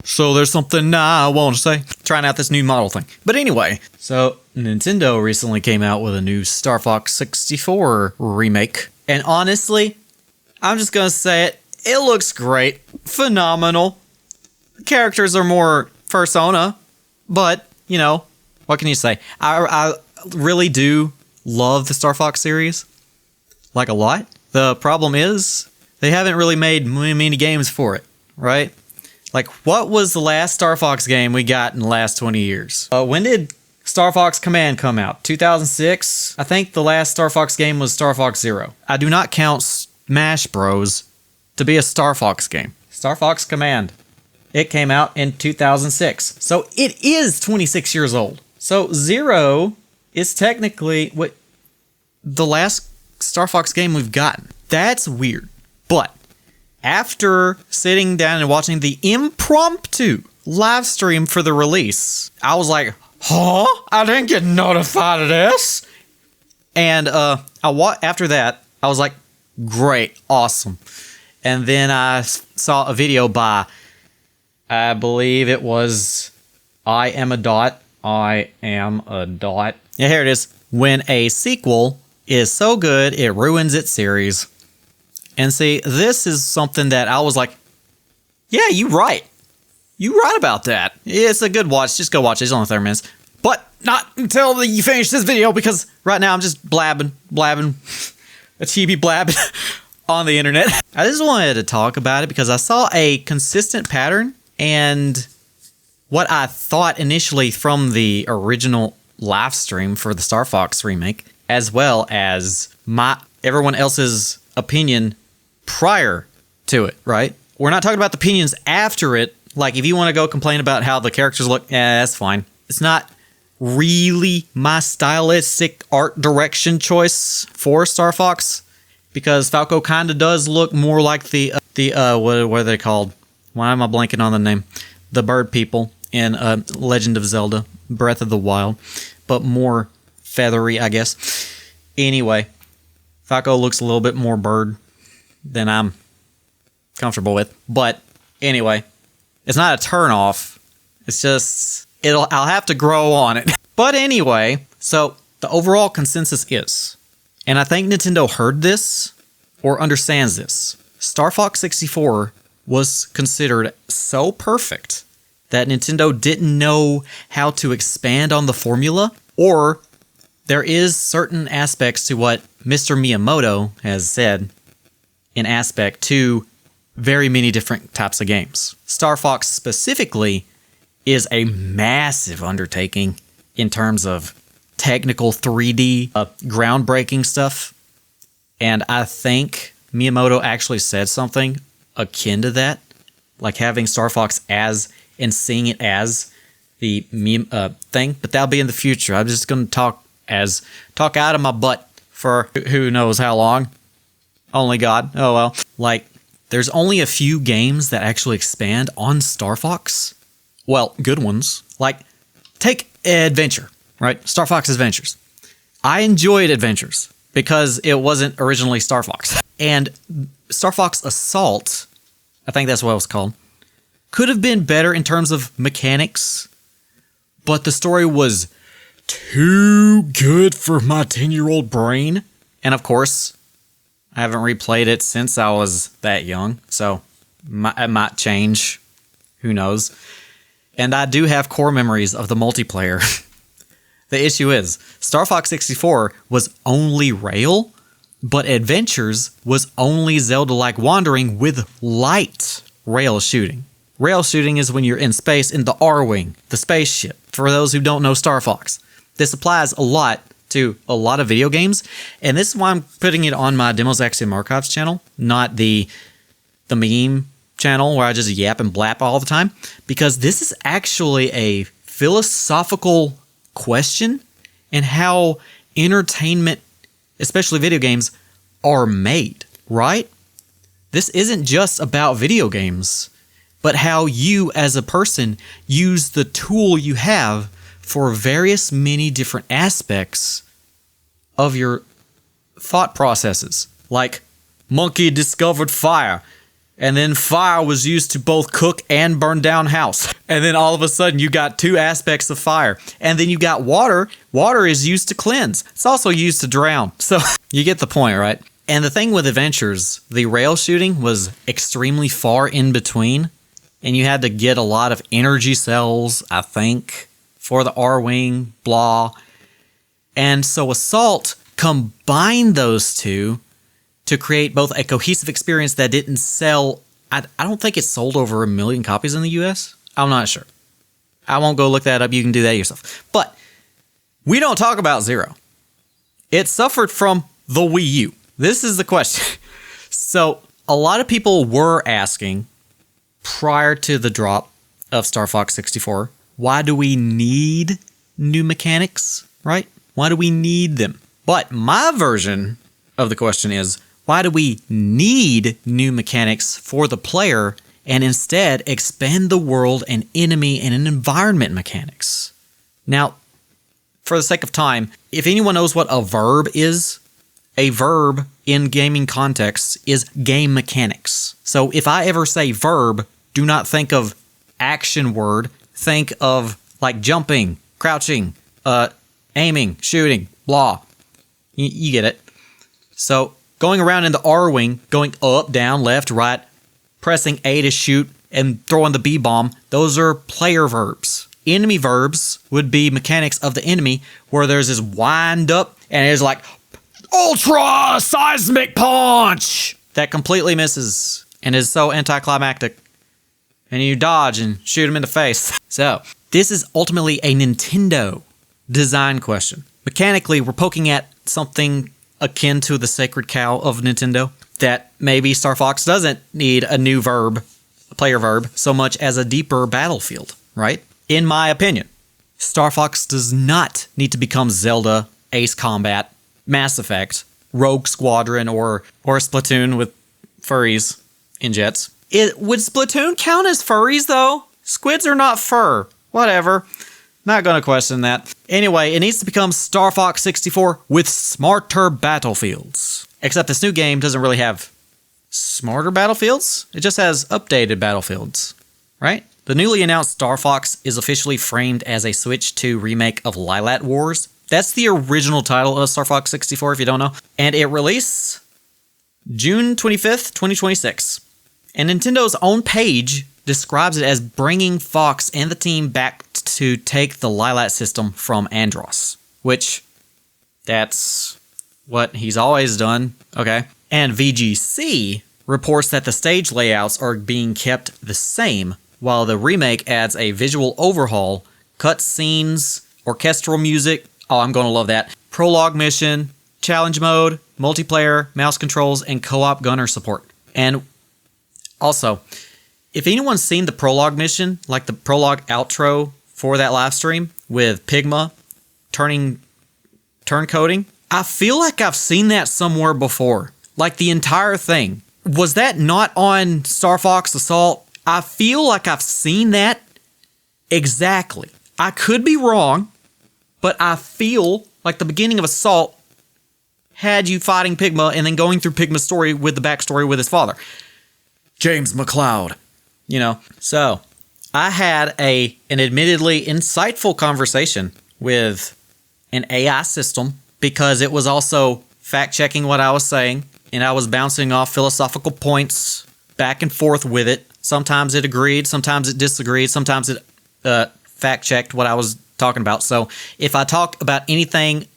So there's something I want to say. Trying out this new model thing. But anyway, so Nintendo recently came out with a new Star Fox 64 remake. And honestly, I'm just going to say it. It looks great. Phenomenal. The characters are more Persona. But, you know, what can you say? I really do love the Star Fox series. Like a lot. The problem is, they haven't really made many games for it, right? Like, what was the last Star Fox game we got in the last 20 years? When did Star Fox Command come out? 2006? I think the last Star Fox game was Star Fox Zero. I do not count Smash Bros. To be a Star Fox game. Star Fox Command. It came out in 2006. So it is 26 years old. So Zero is technically what the last Star Fox game we've gotten. That's weird. But after sitting down and watching the impromptu live stream for the release, I was like, huh? I didn't get notified of this. And after that, I was like, great, awesome. And then I saw a video by, I believe it was I Am a Dot. Yeah, here it is. When a sequel is so good, it ruins its series. And see, this is something that I was like, yeah, you're right. You're right about that. It's a good watch. Just go watch it. It's only 30 minutes. But not until you finish this video, because right now I'm just blabbing, a chibi blabbing on the internet. I just wanted to talk about it because I saw a consistent pattern, and what I thought initially from the original live stream for the Star Fox remake, as well as everyone else's opinion prior to it, right? We're not talking about the opinions after it. Like, if you want to go complain about how the characters look, that's fine. It's not really my stylistic art direction choice for Star Fox, because Falco kind of does look more like the what are they called? Why am I blanking on the name? The bird people in Legend of Zelda, Breath of the Wild, but more feathery, I guess. Anyway, Falco looks a little bit more bird than I'm comfortable with. But anyway, it's not a turn off. It's just I'll have to grow on it. But anyway, so the overall consensus is, and I think Nintendo heard this or understands this, Star Fox 64 was considered so perfect that Nintendo didn't know how to expand on the formula, or there is certain aspects to what Mr. Miyamoto has said in aspect to very many different types of games. Star Fox specifically is a massive undertaking in terms of technical 3D, groundbreaking stuff. And I think Miyamoto actually said something akin to that, like having Star Fox as and seeing it as the thing. But that'll be in the future. I'm just going to talk out of my butt for who knows how long. Only God. Oh well. Like, there's only a few games that actually expand on Star Fox. Well, good ones. Like, take Adventure, right? Star Fox Adventures. I enjoyed Adventures because it wasn't originally Star Fox. And Star Fox Assault, I think that's what it was called, could have been better in terms of mechanics, but the story was too good for my 10-year-old brain. And of course, I haven't replayed it since I was that young, so it might change. Who knows? And I do have core memories of the multiplayer. The issue is, Star Fox 64 was only rail, but Adventures was only Zelda-like wandering with light rail shooting. Rail shooting is when you're in space in the R-Wing, the spaceship, for those who don't know Star Fox. This applies a lot to a lot of video games, and this is why I'm putting it on my Demos Axiom Archives channel, not the meme channel where I just yap and blap all the time, because this is actually a philosophical question and how entertainment, especially video games, are made, right? This isn't just about video games, but how you as a person use the tool you have for various many different aspects of your thought processes. Like, monkey discovered fire. And then fire was used to both cook and burn down house. And then all of a sudden you got two aspects of fire. And then you got water. Water is used to cleanse. It's also used to drown. So you get the point, right? And the thing with adventures, the rail shooting was extremely far in between. And you had to get a lot of energy cells, I think, for the R-Wing, blah. And so Assault combined those two to create both a cohesive experience that didn't sell. I don't think it sold over 1 million copies in the US. I'm not sure. I won't go look that up. You can do that yourself. But we don't talk about Zero. It suffered from the Wii U. This is the question. So a lot of people were asking prior to the drop of Star Fox 64, why do we need new mechanics, right? Why do we need them? But my version of the question is, why do we need new mechanics for the player and instead expand the world and enemy and environment mechanics? Now, for the sake of time, if anyone knows what a verb is, a verb in gaming context is game mechanics. So if I ever say verb, do not think of action word. Think of like jumping, crouching, aiming, shooting, blah. You get it. So going around in the R-Wing, going up, down, left, right, pressing A to shoot, and throwing the B-bomb, those are player verbs. Enemy verbs would be mechanics of the enemy, where there's this wind up, and it's like, ultra seismic punch! That completely misses, and is so anticlimactic. And you dodge and shoot him in the face. So, this is ultimately a Nintendo design question. Mechanically, we're poking at something akin to the sacred cow of Nintendo, that maybe Star Fox doesn't need a new verb, a player verb, so much as a deeper battlefield, right? In my opinion, Star Fox does not need to become Zelda, Ace Combat, Mass Effect, Rogue Squadron, or Splatoon with furries in jets. Would Splatoon count as furries, though? Squids are not fur. Whatever. Not gonna question that. Anyway, it needs to become Star Fox 64 with smarter battlefields. Except this new game doesn't really have smarter battlefields. It just has updated battlefields, right? The newly announced Star Fox is officially framed as a Switch 2 remake of Lylat Wars. That's the original title of Star Fox 64, if you don't know. And it released June 25th, 2026. And Nintendo's own page describes it as bringing Fox and the team back to take the Lylat system from Andros, which that's what he's always done, okay? And VGC reports that the stage layouts are being kept the same, while the remake adds a visual overhaul, cut scenes, orchestral music, oh, I'm gonna love that, prologue mission, challenge mode, multiplayer, mouse controls, and co-op gunner support. And also, if anyone's seen the prologue mission, like the prologue outro for that live stream with Pigma turncoating, I feel like I've seen that somewhere before. Like the entire thing. Was that not on Star Fox Assault? I feel like I've seen that exactly. I could be wrong, but I feel like the beginning of Assault had you fighting Pigma and then going through Pigma's story with the backstory with his father, James McLeod. You know, so I had an admittedly insightful conversation with an AI system because it was also fact-checking what I was saying, and I was bouncing off philosophical points back and forth with it. Sometimes it agreed, sometimes it disagreed, sometimes it fact-checked what I was talking about. So if I talk about anything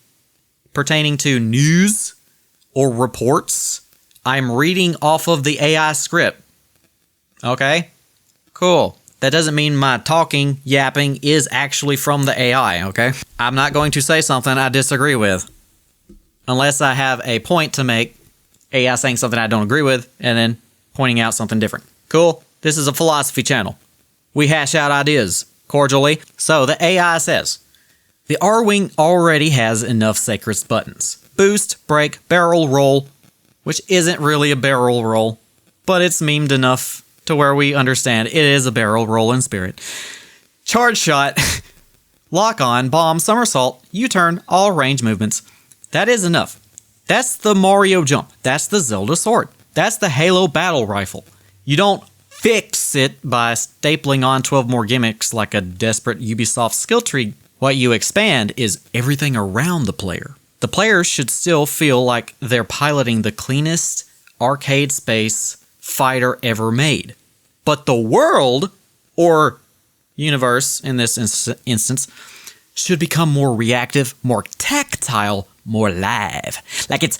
pertaining to news or reports, I'm reading off of the AI script. Okay? Cool. That doesn't mean my talking, yapping is actually from the AI, okay? I'm not going to say something I disagree with unless I have a point to make, AI saying something I don't agree with, and then pointing out something different. Cool? This is a philosophy channel. We hash out ideas cordially. So the AI says, the R-Wing already has enough sacred buttons. Boost, brake, barrel roll, which isn't really a barrel roll, but it's memed enough to where we understand it is a barrel roll in spirit. Charge shot, lock on, bomb, somersault, U-turn, all range movements. That is enough. That's the Mario jump. That's the Zelda sword. That's the Halo battle rifle. You don't fix it by stapling on 12 more gimmicks like a desperate Ubisoft skill tree. What you expand is everything around the player. The players should still feel like they're piloting the cleanest arcade space fighter ever made. But the world, or universe in this instance, should become more reactive, more tactile, more live. Like it's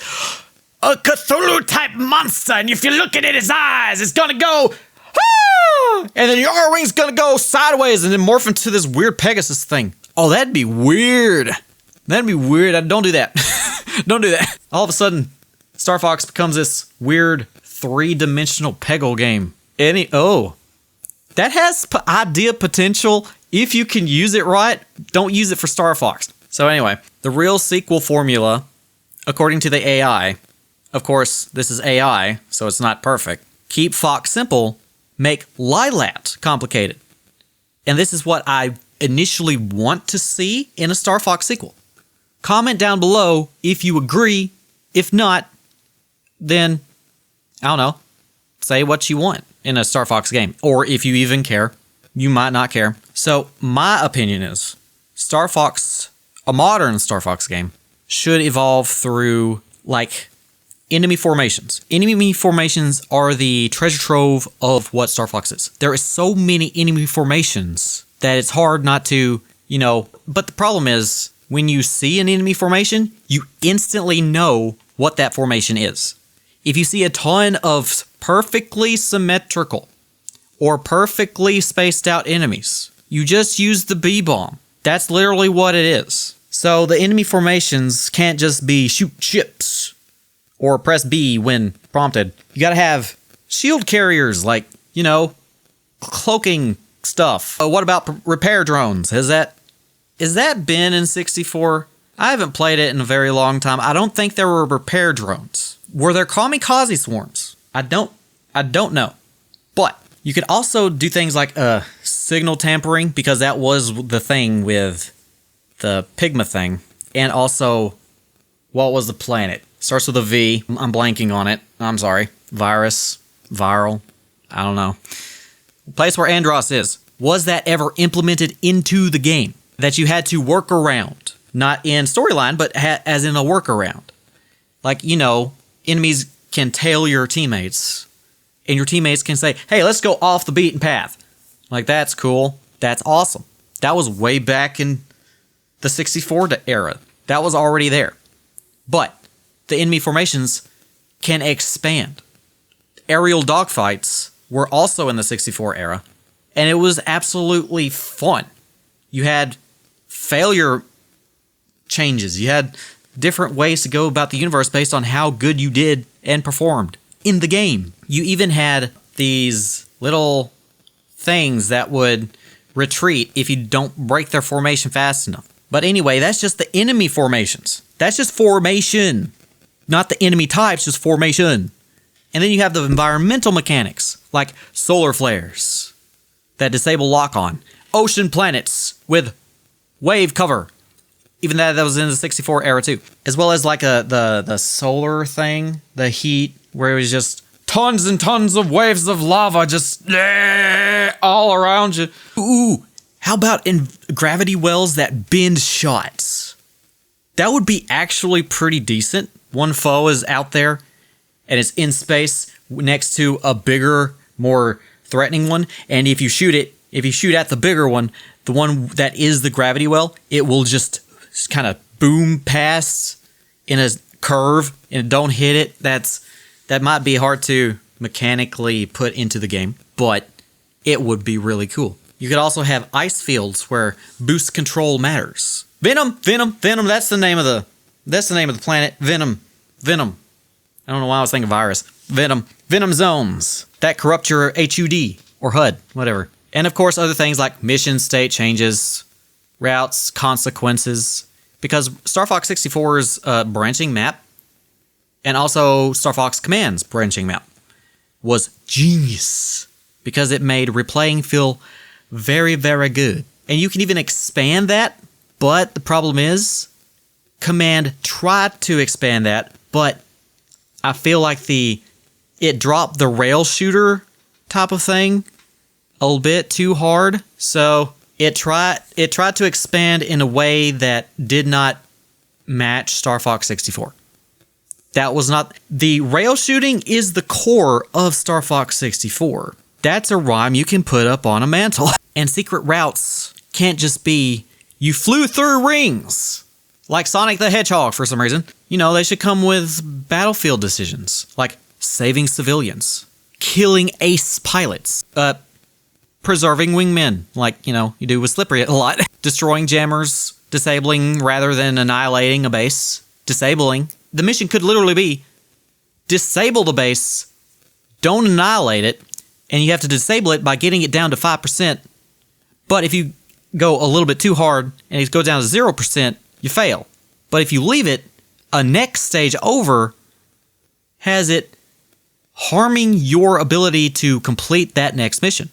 a Cthulhu-type monster, and if you look at his eyes, it's gonna go, ah! And then your R-Wing's gonna go sideways and then morph into this weird Pegasus thing. Oh, that'd be weird. That'd be weird. Don't do that. Don't do that. All of a sudden, Star Fox becomes this weird 3-dimensional Peggle game. That has idea potential if you can use it right. Don't use it for Star Fox. So anyway, the real sequel formula, according to the AI, of course, this is AI, so it's not perfect. Keep Fox simple, make Lilat complicated. And this is what I initially want to see in a Star Fox sequel. Comment down below if you agree. If not, then, I don't know, say what you want in a Star Fox game. Or if you even care. You might not care. So, my opinion is, Star Fox, a modern Star Fox game, should evolve through, like, enemy formations. Enemy formations are the treasure trove of what Star Fox is. There is so many enemy formations that it's hard not to, but the problem is, when you see an enemy formation, you instantly know what that formation is. If you see a ton of perfectly symmetrical or perfectly spaced out enemies, you just use the B-bomb. That's literally what it is. So the enemy formations can't just be shoot ships or press B when prompted. You gotta have shield carriers like, cloaking stuff. What about repair drones? Has that been in 64? I haven't played it in a very long time. I don't think there were repair drones. Were there kamikaze swarms? I don't know. But you could also do things like signal tampering, because that was the thing with the Pigma thing. And also, what was the planet? Starts with a V. I'm blanking on it. I'm sorry. Viral. I don't know. The place where Andros is. Was that ever implemented into the game that you had to work around? Not in storyline, but as in a workaround. Like, enemies can tail your teammates. And your teammates can say, hey, let's go off the beaten path. Like, that's cool. That's awesome. That was way back in the 64 era. That was already there. But the enemy formations can expand. Aerial dogfights were also in the 64 era. And it was absolutely fun. You had failure changes. You had different ways to go about the universe based on how good you did and performed in the game. You even had these little things that would retreat if you don't break their formation fast enough. But anyway, that's just the enemy formations. That's just formation. Not the enemy types, just formation. And then you have the environmental mechanics, like solar flares that disable lock-on. Ocean planets with wave cover. Even that was in the 64 era too. As well as like the solar thing, the heat, where it was just tons and tons of waves of lava just all around you. Ooh, how about in gravity wells that bend shots? That would be actually pretty decent. One foe is out there and it's in space next to a bigger, more threatening one. And if you shoot at the bigger one, the one that is the gravity well, it will just kind of boom past in a curve and don't hit it. That might be hard to mechanically put into the game, but it would be really cool. You could also have ice fields where boost control matters. Venom. That's the name of the planet. Venom. I don't know why I was thinking virus. Venom zones that corrupt your HUD or HUD, whatever. And of course, other things like mission state changes, routes, consequences. Because Star Fox 64's branching map, and also Star Fox Command's branching map, was genius. Because it made replaying feel very, very good. And you can even expand that, but the problem is, Command tried to expand that, but I feel like it dropped the rail shooter type of thing a little bit too hard. So it tried to expand in a way that did not match Star Fox 64. That was not... The rail shooting is the core of Star Fox 64. That's a rhyme you can put up on a mantle. And secret routes can't just be, you flew through rings, like Sonic the Hedgehog for some reason. You know, they should come with battlefield decisions, like saving civilians, killing ace pilots, preserving wingmen, like, you know, you do with Slippery a lot, destroying jammers, disabling rather than annihilating a base, disabling. The mission could literally be, disable the base, don't annihilate it, and you have to disable it by getting it down to 5%. But if you go a little bit too hard and it goes down to 0%, you fail. But if you leave it, a next stage over has it harming your ability to complete that next mission.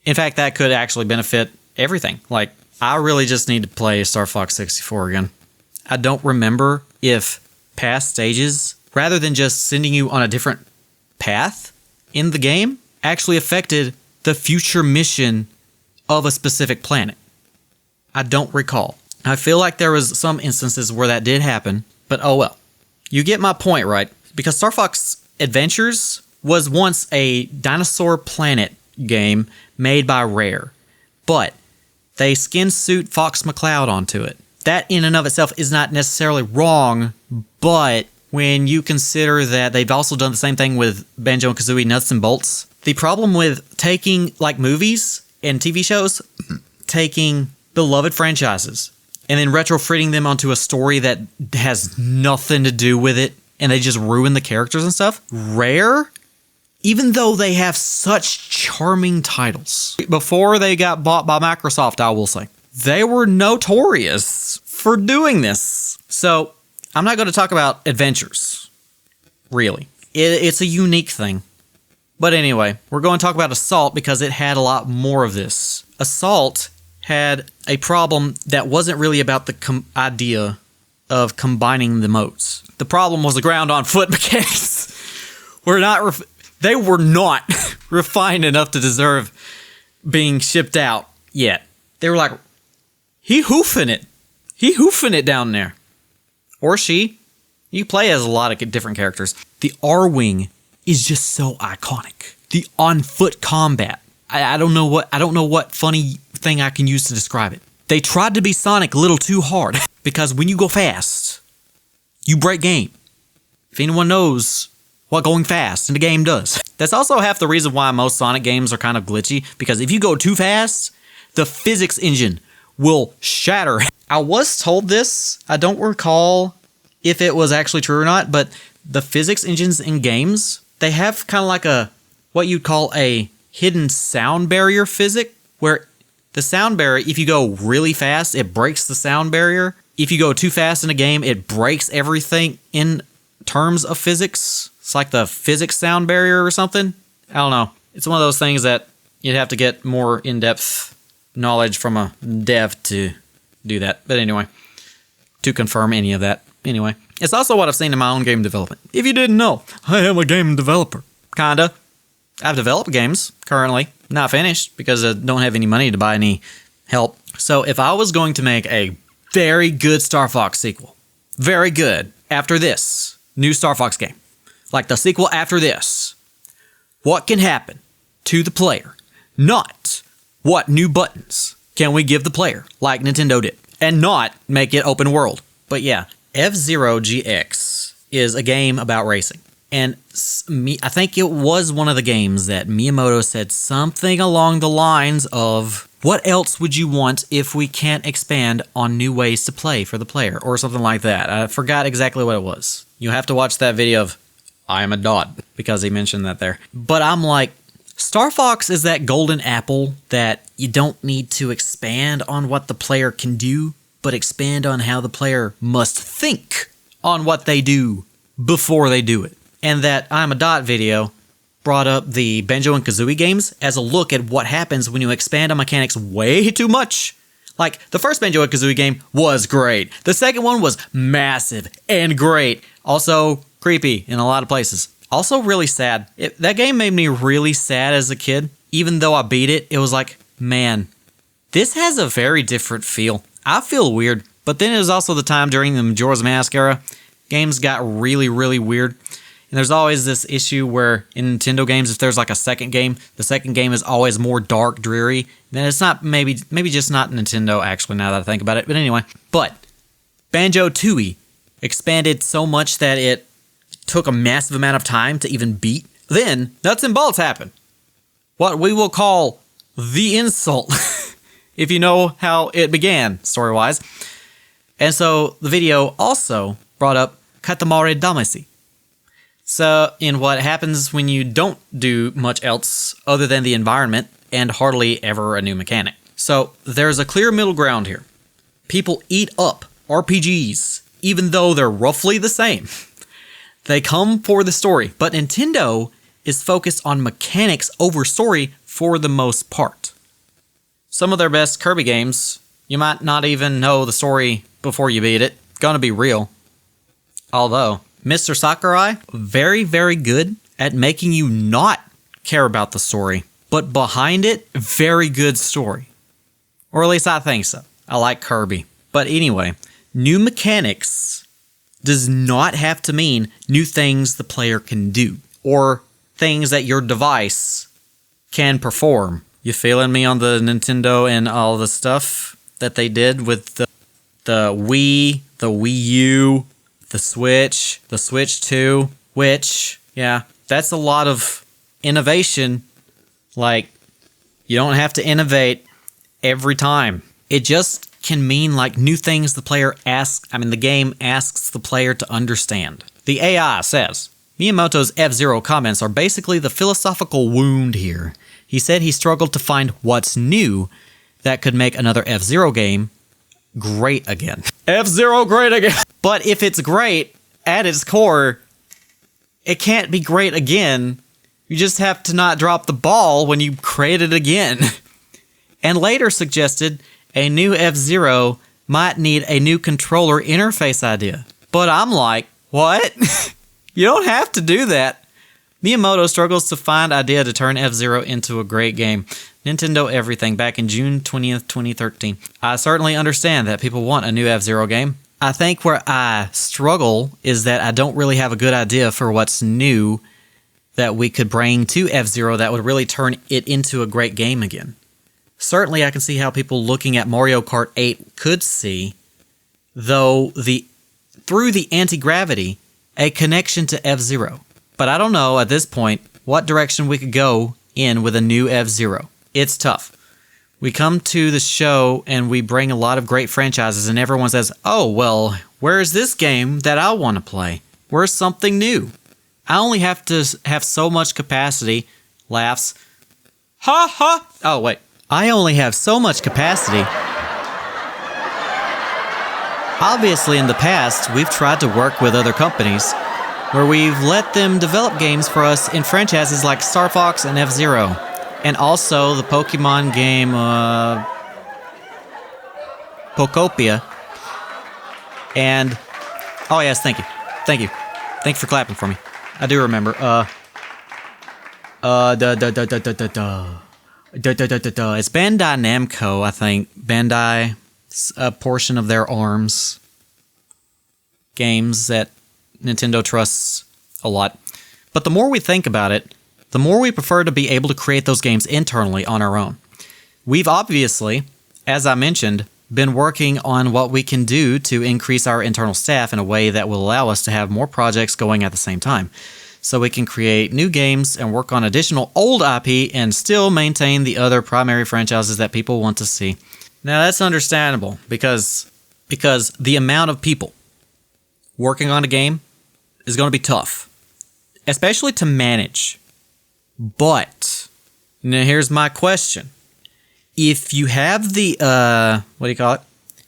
In fact, that could actually benefit everything. Like, I really just need to play Star Fox 64 again. I don't remember if past stages, rather than just sending you on a different path in the game, actually affected the future mission of a specific planet. I don't recall. I feel like there was some instances where that did happen, but oh well. You get my point, right? Because Star Fox Adventures was once a dinosaur planet game made by Rare, but they skin suit Fox McCloud onto it. That in and of itself is not necessarily wrong, but when you consider that they've also done the same thing with Banjo-Kazooie Nuts and Bolts, the problem with taking, like, movies and TV shows, taking beloved franchises and then retrofitting them onto a story that has nothing to do with it, and they just ruin the characters and stuff. Rare, even though they have such charming titles, before they got bought by Microsoft, I will say, they were notorious for doing this. So I'm not going to talk about Adventures, really. It's a unique thing. But anyway, we're going to talk about Assault because it had a lot more of this. Assault had a problem that wasn't really about the idea of combining the modes. The problem was the ground on foot mechanics. They were not refined enough to deserve being shipped out yet. They were like, he hoofing it down there. Or she. You play as a lot of different characters. The R-Wing is just so iconic. The on-foot combat. I don't know what funny thing I can use to describe it. They tried to be Sonic a little too hard because when you go fast, you break game. If anyone knows what going fast in the game does. That's also half the reason why most Sonic games are kind of glitchy, because if you go too fast, the physics engine will shatter. I was told this, I don't recall if it was actually true or not, but the physics engines in games, they have kind of like what you'd call a hidden sound barrier physic, where the sound barrier, if you go really fast, it breaks the sound barrier. If you go too fast in a game, it breaks everything in terms of physics. It's like the physics sound barrier or something. I don't know. It's one of those things that you'd have to get more in-depth knowledge from a dev to do that. But anyway, to confirm any of that. Anyway, it's also what I've seen in my own game development. If you didn't know, I am a game developer. Kinda. I've developed games currently. Not finished because I don't have any money to buy any help. So if I was going to make a very good Star Fox sequel, very good, after this new Star Fox game, like the sequel after this, what can happen to the player? Not what new buttons can we give the player, like Nintendo did, and not make it open world. But yeah, F-Zero GX is a game about racing. And I think it was one of the games that Miyamoto said something along the lines of, what else would you want if we can't expand on new ways to play for the player? Or something like that. I forgot exactly what it was. You'll have to watch that video of I am a dot, because he mentioned that there. But I'm like, Star Fox is that golden apple that you don't need to expand on what the player can do, but expand on how the player must think on what they do before they do it. And that I'm a dot video brought up the Banjo and Kazooie games as a look at what happens when you expand on mechanics way too much. Like, the first Banjo and Kazooie game was great. The second one was massive and great. Also creepy in a lot of places. Also really sad. That game made me really sad as a kid. Even though I beat it, it was like, man, this has a very different feel. I feel weird. But then it was also the time during the Majora's Mask era. Games got really, really weird. And there's always this issue where in Nintendo games, if there's like a second game, the second game is always more dark, dreary. Then it's not, maybe just not Nintendo, actually, now that I think about it. But anyway, Banjo-Tooie expanded so much that it took a massive amount of time to even beat. Then, Nuts and Bolts happened. What we will call the insult, if you know how it began, story-wise. And so, the video also brought up Katamari Damacy. So, in what happens when you don't do much else other than the environment and hardly ever a new mechanic. So, there's a clear middle ground here. People eat up RPGs, even though they're roughly the same. They come for the story, but Nintendo is focused on mechanics over story for the most part. Some of their best Kirby games, you might not even know the story before you beat it. Gonna be real. Although, Mr. Sakurai, very, very good at making you not care about the story, but behind it, very good story. Or at least I think so. I like Kirby. But anyway, new mechanics does not have to mean new things the player can do, or things that your device can perform. You feeling me on the Nintendo and all the stuff that they did with the Wii, the Wii U, the Switch 2, which, yeah, that's a lot of innovation. Like, you don't have to innovate every time. It just can mean like new things the game asks the player to understand. The AI says, Miyamoto's F-Zero comments are basically the philosophical wound here. He said he struggled to find what's new that could make another F-Zero game great again. F-Zero great again! But if it's great, at its core, it can't be great again. You just have to not drop the ball when you create it again. And later suggested a new F-Zero might need a new controller interface idea. But I'm like, what? You don't have to do that. Miyamoto struggles to find idea to turn F-Zero into a great game. Nintendo Everything back in June 20th, 2013. I certainly understand that people want a new F-Zero game. I think where I struggle is that I don't really have a good idea for what's new that we could bring to F-Zero that would really turn it into a great game again. Certainly I can see how people looking at Mario Kart 8 could see, though, through the anti-gravity, a connection to F-Zero. But I don't know at this point what direction we could go in with a new F-Zero. It's tough. We come to the show and we bring a lot of great franchises and everyone says, oh, well, where's this game that I want to play? Where's something new? I only have to have so much capacity. Laughs. Ha ha! Oh, wait. I only have so much capacity. Obviously, in the past, we've tried to work with other companies where we've let them develop games for us in franchises like Star Fox and F-Zero. And also the Pokemon game, Pokopia. And, oh yes, thank you. Thank you. Thanks for clapping for me. I do remember. It's Bandai Namco, I think. Bandai, a portion of their ARMS games that Nintendo trusts a lot. But the more we think about it, the more we prefer to be able to create those games internally on our own. We've obviously, as I mentioned, been working on what we can do to increase our internal staff in a way that will allow us to have more projects going at the same time. So we can create new games and work on additional old IP and still maintain the other primary franchises that people want to see. Now that's understandable because the amount of people working on a game is going to be tough, especially to manage. But now here's my question. If you have the,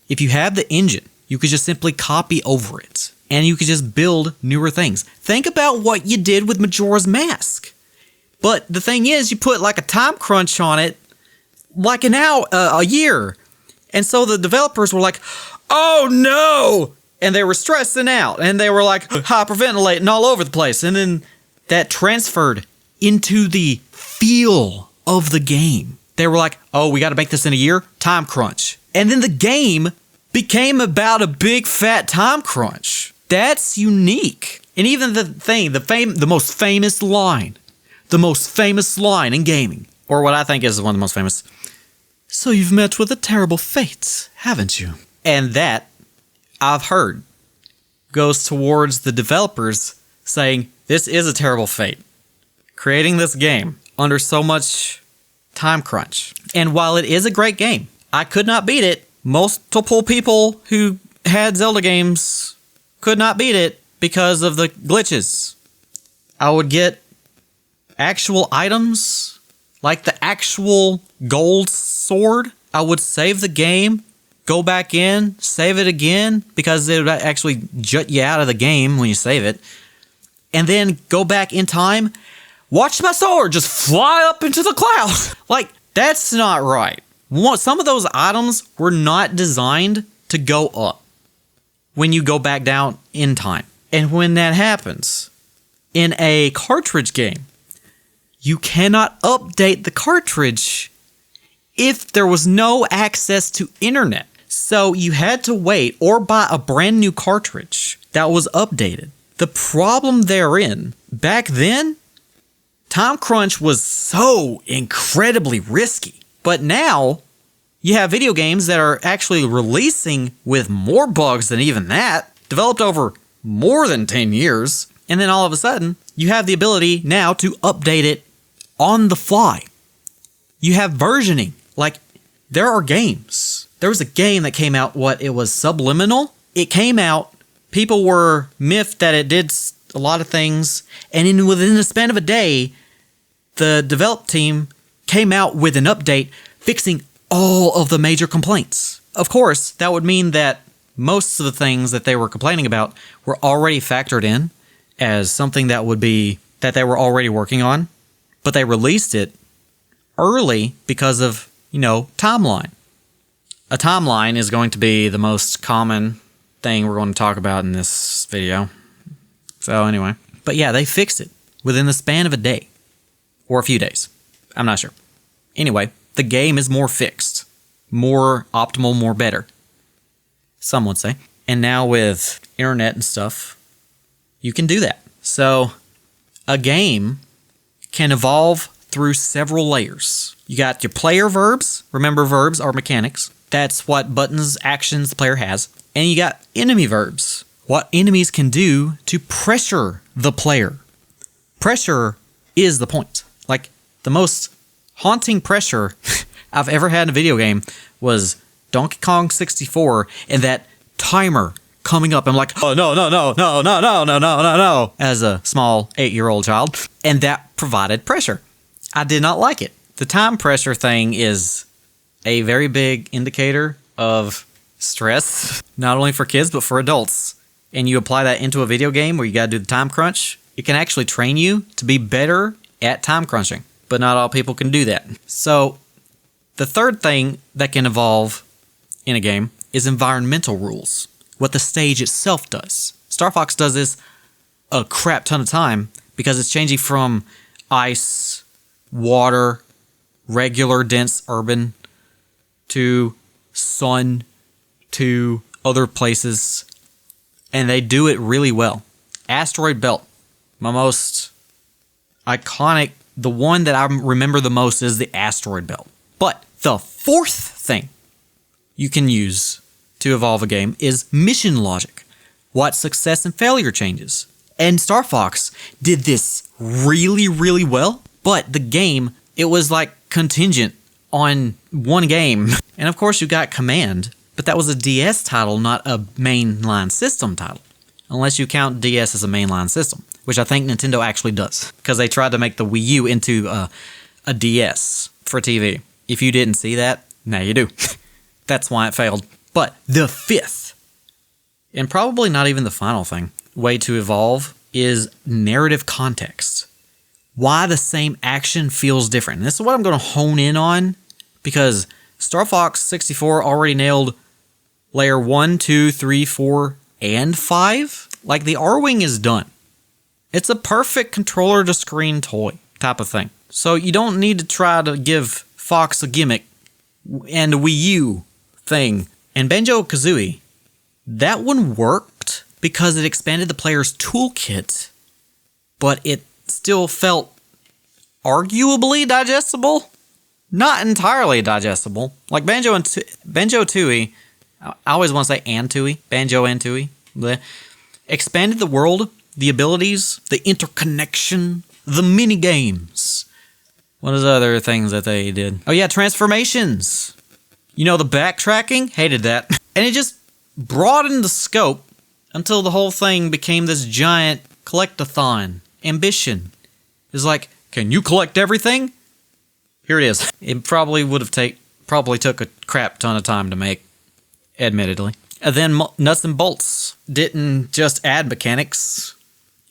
If you have the engine, you could just simply copy over it. And you could just build newer things. Think about what you did with Majora's Mask. But the thing is, you put like a time crunch on it, like a year. And so the developers were like, oh no! And they were stressing out. And they were like hyperventilating all over the place. And then that transferred into the feel of the game. They were like, oh, we got to make this in a year? Time crunch. And then the game became about a big fat time crunch. That's unique. And even the most famous line in gaming, or what I think is one of the most famous, so you've met with a terrible fate, haven't you? And that, I've heard, goes towards the developers saying, this is a terrible fate. Creating this game under so much time crunch. And while it is a great game, I could not beat it. Multiple people who had Zelda games could not beat it because of the glitches. I would get actual items, like the actual gold sword. I would save the game, go back in, save it again, because it would actually jut you out of the game when you save it, and then go back in time, watch my sword just fly up into the cloud. Like, that's not right. Some of those items were not designed to go up when you go back down in time. And when that happens in a cartridge game, you cannot update the cartridge if there was no access to internet. So you had to wait or buy a brand new cartridge that was updated. The problem therein, back then, time crunch was so incredibly risky. But now, you have video games that are actually releasing with more bugs than even that, developed over more than 10 years, and then all of a sudden, you have the ability now to update it on the fly. You have versioning. Like, there are games. There was a game that came out, it was Subliminal? It came out, people were miffed that it did a lot of things, and within the span of a day, the develop team came out with an update fixing all of the major complaints. Of course, that would mean that most of the things that they were complaining about were already factored in as something that they were already working on, but they released it early because of, timeline. A timeline is going to be the most common thing we're going to talk about in this video. So anyway, but yeah, they fixed it within the span of a day or a few days. I'm not sure. Anyway, the game is more fixed, more optimal, more better, some would say. And now with internet and stuff, you can do that. So a game can evolve through several layers. You got your player verbs. Remember, verbs are mechanics. That's what buttons, actions the player has. And you got enemy verbs, what enemies can do to pressure the player. Pressure is the point. Like, the most haunting pressure I've ever had in a video game was Donkey Kong 64 and that timer coming up. I'm like, oh, no, as a small 8-year-old child. And that provided pressure. I did not like it. The time pressure thing is a very big indicator of stress, not only for kids, but for adults. And you apply that into a video game where you got to do the time crunch, it can actually train you to be better at time crunching. But not all people can do that. So the third thing that can evolve in a game is environmental rules, what the stage itself does. Star Fox does this a crap ton of time because it's changing from ice, water, regular dense urban, to sun, to other places, and they do it really well. Asteroid Belt, my most iconic, the one that I remember the most is the Asteroid Belt. But the fourth thing you can use to evolve a game is mission logic, what success and failure changes. And Star Fox did this really, really well, but the game, it was like contingent on one game. And of course you got Command, but that was a DS title, not a mainline system title. Unless you count DS as a mainline system, which I think Nintendo actually does, because they tried to make the Wii U into a DS for TV. If you didn't see that, now you do. That's why it failed. But the fifth, and probably not even the final thing, way to evolve is narrative context. Why the same action feels different. And this is what I'm going to hone in on, because Star Fox 64 already nailed layer 1, 2, 3, 4, and 5. Like, the R-Wing is done. It's a perfect controller to screen toy type of thing. So you don't need to try to give Fox a gimmick and a Wii U thing. And Banjo-Kazooie, that one worked because it expanded the player's toolkit, but it still felt arguably digestible. Not entirely digestible. Like Banjo-Tooie, I always want to say Tooie, Banjo and Tooie. Expanded the world, the abilities, the interconnection, the mini games. What is other things that they did? Oh yeah, transformations. You know, the backtracking? Hated that. And it just broadened the scope until the whole thing became this giant collectathon. Ambition. It's like, can you collect everything? Here it is. It probably took a crap ton of time to make, admittedly. And then Nuts and Bolts didn't just add mechanics.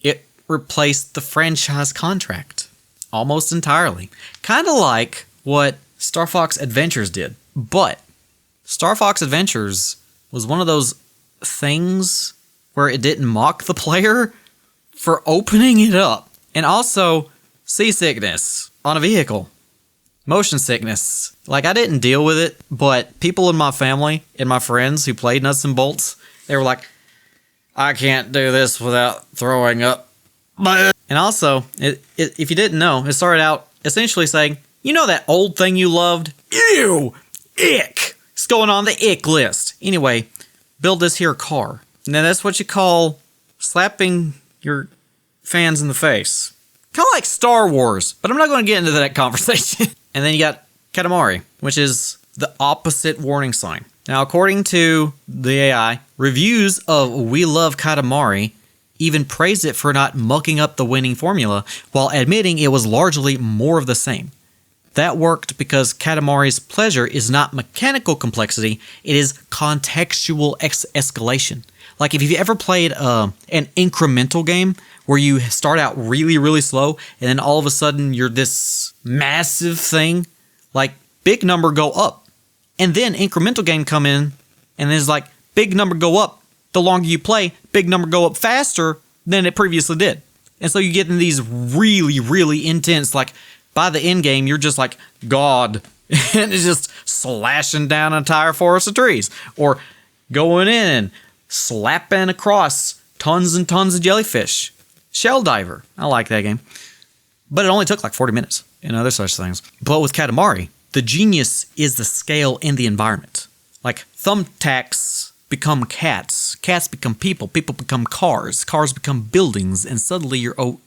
It replaced the franchise contract almost entirely. Kind of like what Star Fox Adventures did. But Star Fox Adventures was one of those things where it didn't mock the player for opening it up. And also, seasickness on a vehicle. Motion sickness. Like, I didn't deal with it, but people in my family and my friends who played Nuts and Bolts, they were like, I can't do this without throwing up. And also, if you didn't know, it started out essentially saying, you know that old thing you loved? Ew! Ick! It's going on the ick list. Anyway, build this here car. Now that's what you call slapping your fans in the face. Kind of like Star Wars, but I'm not going to get into that conversation. And then you got Katamari, which is the opposite warning sign. Now, according to the AI, reviews of We Love Katamari even praised it for not mucking up the winning formula, while admitting it was largely more of the same. That worked because Katamari's pleasure is not mechanical complexity, it is contextual escalation. Like if you've ever played an incremental game where you start out really, really slow and then all of a sudden you're this massive thing, like big number go up. And then incremental game come in and it's like big number go up. The longer you play, big number go up faster than it previously did. And so you get in these really, really intense, like by the end game, you're just like God. And it's just slashing down an entire forest of trees. Or going in and slapping across tons and tons of jellyfish. Shell Diver. I like that game. But it only took like 40 minutes and other such things. But with Katamari, the genius is the scale in the environment. Like thumbtacks become cats. Cats become people. People become cars. Cars become buildings. And suddenly you're, oh,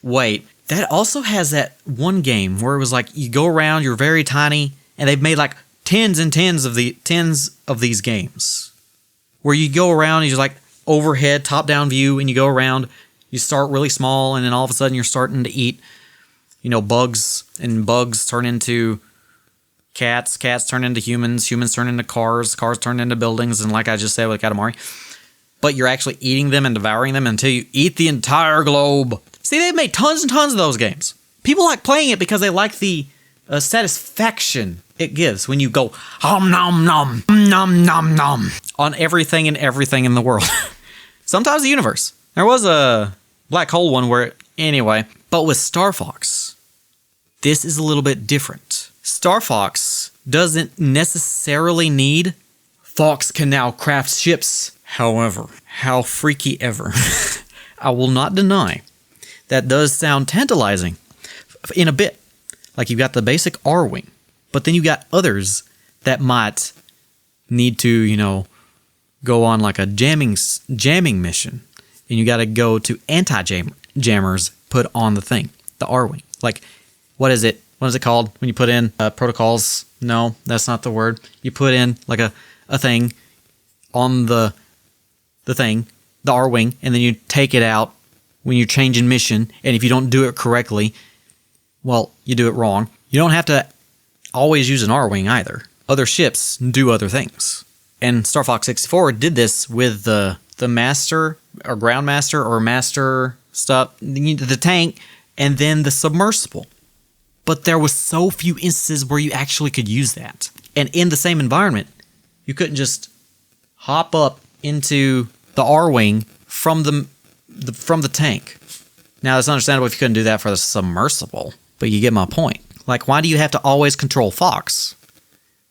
wait. That also has that one game where it was like you go around, you're very tiny, and they've made like tens of these games. Where you go around, and you're like overhead, top-down view, and you go around, you start really small, and then all of a sudden you're starting to eat, bugs, and bugs turn into cats, cats turn into humans, humans turn into cars, cars turn into buildings, and like I just said with Katamari. But you're actually eating them and devouring them until you eat the entire globe. See, they've made tons and tons of those games. People like playing it because they like the satisfaction it gives when you go hum nom nom nom nom nom on everything and everything in the world. Sometimes the universe. There was a black hole one where, anyway. But with Star Fox, this is a little bit different. Star Fox doesn't necessarily need Fox can now craft ships. However, how freaky ever. I will not deny that does sound tantalizing in a bit. Like you've got the basic R-Wing, but then you got others that might need to, go on like a jamming mission. And you got to go to anti-jammers put on the thing, the R-Wing. Like, what is it? What is it called when you put in protocols? No, that's not the word. You put in like a thing on the thing, the R-Wing, and then you take it out when you're changing mission, and if you don't do it correctly, well, you do it wrong. You don't have to always use an R-Wing either. Other ships do other things. And Star Fox 64 did this with the Master, or Groundmaster, or Master stuff, the tank, and then the submersible. But there was so few instances where you actually could use that. And in the same environment, you couldn't just hop up into the R-Wing from the tank. Now, it's understandable if you couldn't do that for the submersible, but you get my point. Like, why do you have to always control Fox?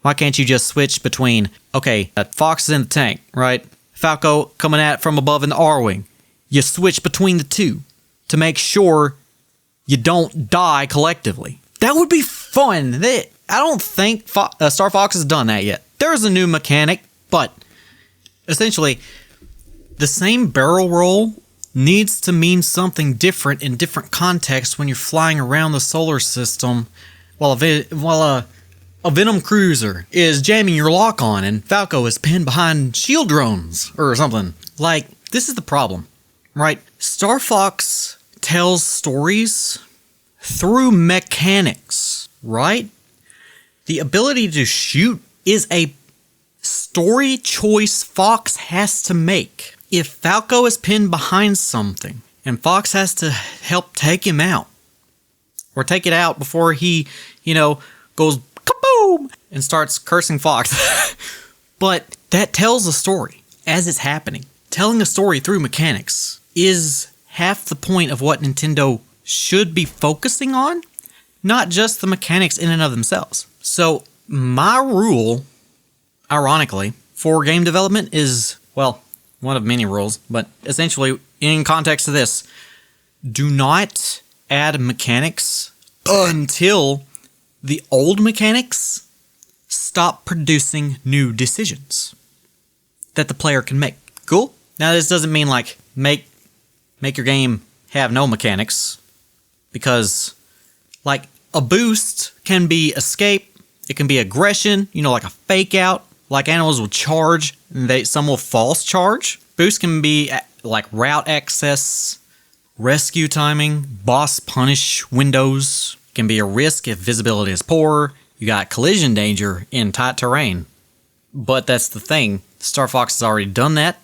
Why can't you just switch between, okay, Fox is in the tank, right? Falco coming at from above in the R-Wing. You switch between the two to make sure you don't die collectively. That would be fun. I don't think Star Fox has done that yet. There's a new mechanic, but essentially, the same barrel roll needs to mean something different in different contexts when you're flying around the solar system while a Venom cruiser is jamming your lock on and Falco is pinned behind shield drones or something. Like, this is the problem, right? Star Fox tells stories through mechanics, right? The ability to shoot is a story choice Fox has to make. If Falco is pinned behind something and Fox has to help take him out or take it out before he, goes kaboom and starts cursing Fox. But that tells a story as it's happening. Telling a story through mechanics is half the point of what Nintendo should be focusing on, not just the mechanics in and of themselves. So my rule, ironically, for game development is, well, one of many rules, but essentially in context of this, do not add mechanics until the old mechanics stop producing new decisions that the player can make. Cool? Now this doesn't mean like make your game have no mechanics, because like a boost can be escape, it can be aggression, like a fake out, like animals will charge and some will false charge. Boost can be like route access, rescue timing, boss punish windows. Can be a risk if visibility is poor. You got collision danger in tight terrain. But that's the thing. Star Fox has already done that.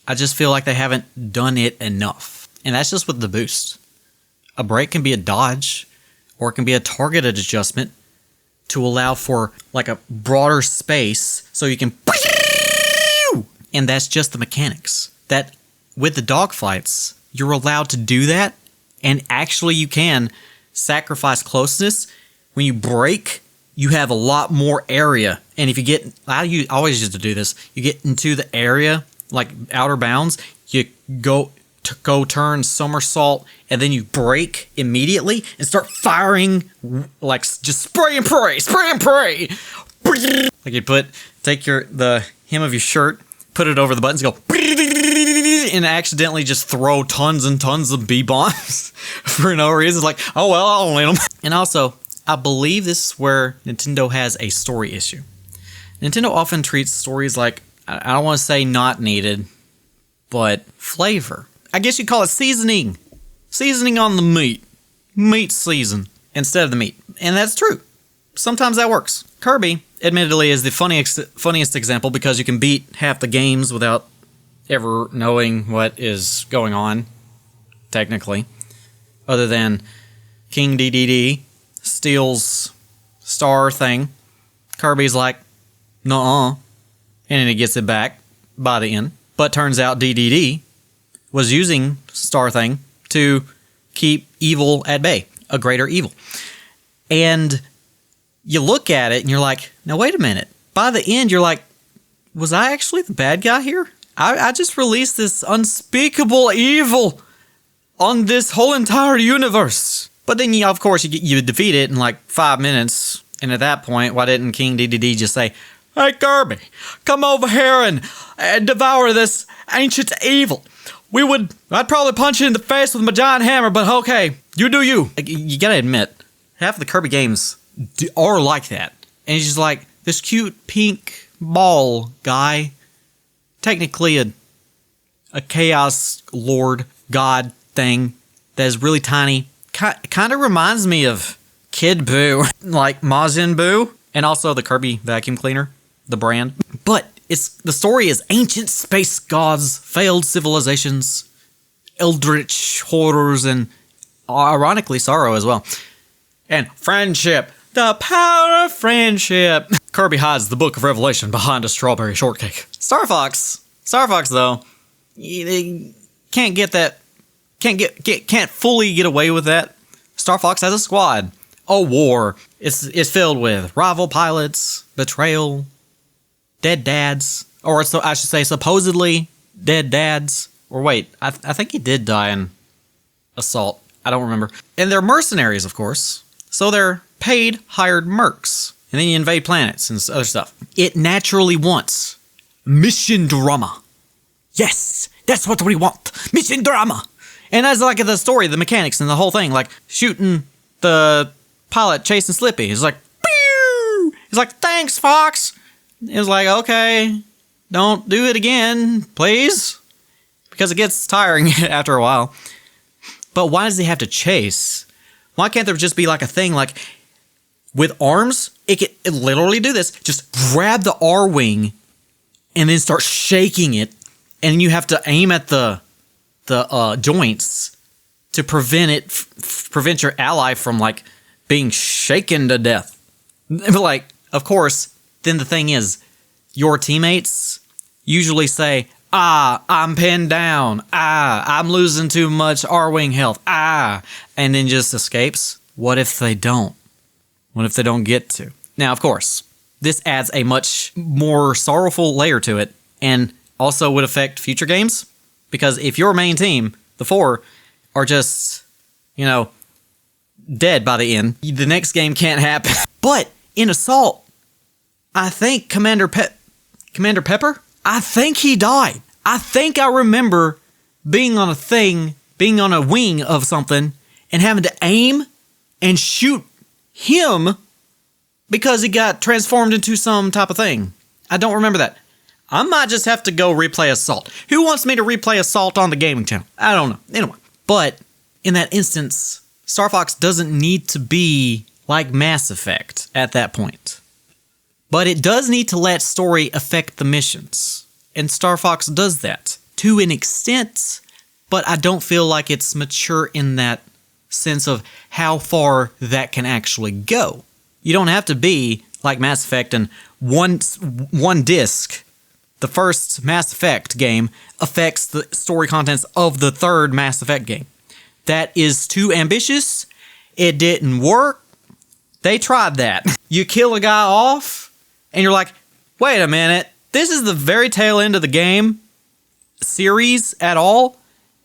I just feel like they haven't done it enough. And that's just with the boost. A break can be a dodge, or it can be a targeted adjustment to allow for like a broader space so you can... And that's just the mechanics. That with the dogfights, you're allowed to do that, and actually you can sacrifice closeness. When you break, you have a lot more area, and if you get, I always used to do this, you get into the area, like outer bounds, you go turn somersault, and then you break immediately and start firing, like just spray and pray. Like you take the hem of your shirt, put it over the buttons, go, and accidentally just throw tons and tons of B-bombs for no reason. It's like, oh well, I'll land them. And also, I believe this is where Nintendo has a story issue. Nintendo often treats stories like, I don't want to say not needed, but flavor. I guess you call it seasoning. Seasoning on the meat. Meat season instead of the meat. And that's true. Sometimes that works. Kirby, admittedly, is the funniest example because you can beat half the games without ever knowing what is going on, technically. Other than King DDD steals star thing. Kirby's like, nuh-uh. And then he gets it back by the end. But turns out DDD was using star thing to keep evil at bay. A greater evil. And you look at it and you're like, now wait a minute. By the end, you're like, was I actually the bad guy here? I just released this unspeakable evil on this whole entire universe. But then, of course, you defeat it in like 5 minutes. And at that point, why didn't King DDD just say, hey, Kirby, come over here and devour this ancient evil. I'd probably punch you in the face with my giant hammer, but okay, you do you. You gotta admit, half of the Kirby games are like that. And he's just like, this cute pink ball guy, technically a chaos lord god thing that is really tiny. Kind of reminds me of Kid Boo, like Majin Buu, and also the Kirby vacuum cleaner, the brand. But the story is ancient space gods, failed civilizations, eldritch horrors, and ironically sorrow as well. And friendship. The power of friendship. Kirby hides the Book of Revelation behind a strawberry shortcake. Star Fox though, they can't get that can't fully get away with that. Star Fox has a squad, a war. It's filled with rival pilots, betrayal, dead dads, or I should say supposedly dead dads. Or wait, I think he did die in Assault. I don't remember. And they're mercenaries, of course. So they're paid, hired mercs. And then you invade planets and other stuff. It naturally wants mission drama. Yes, that's what we want. Mission drama. And that's like the story, the mechanics and the whole thing. Like shooting the pilot chasing Slippy. It's like, pew! It's like, thanks, Fox. It was like, okay, don't do it again, please. Because it gets tiring after a while. But why does he have to chase? Why can't there just be like a thing like with arms? It can literally do this. Just grab the R wing and then start shaking it. And you have to aim at the joints to prevent your ally from like being shaken to death. But like, of course, then the thing is, your teammates usually say, I'm pinned down. I'm losing too much R-Wing health. And then just escapes. What if they don't? What if they don't get to? Now, of course, this adds a much more sorrowful layer to it and also would affect future games. Because if your main team, the 4, are just, dead by the end, the next game can't happen. But in Assault, I think Commander Pepper, I think he died. I think I remember being on a wing of something and having to aim and shoot him because he got transformed into some type of thing. I don't remember that. I might just have to go replay Assault. Who wants me to replay Assault on the gaming channel? I don't know. Anyway, but in that instance, Star Fox doesn't need to be like Mass Effect at that point. But it does need to let story affect the missions. And Star Fox does that to an extent, but I don't feel like it's mature in that sense of how far that can actually go. You don't have to be like Mass Effect and one disc. The first Mass Effect game affects the story contents of the third Mass Effect game. That is too ambitious. It didn't work. They tried that. You kill a guy off, and you're like, wait a minute, this is the very tail end of the game series at all?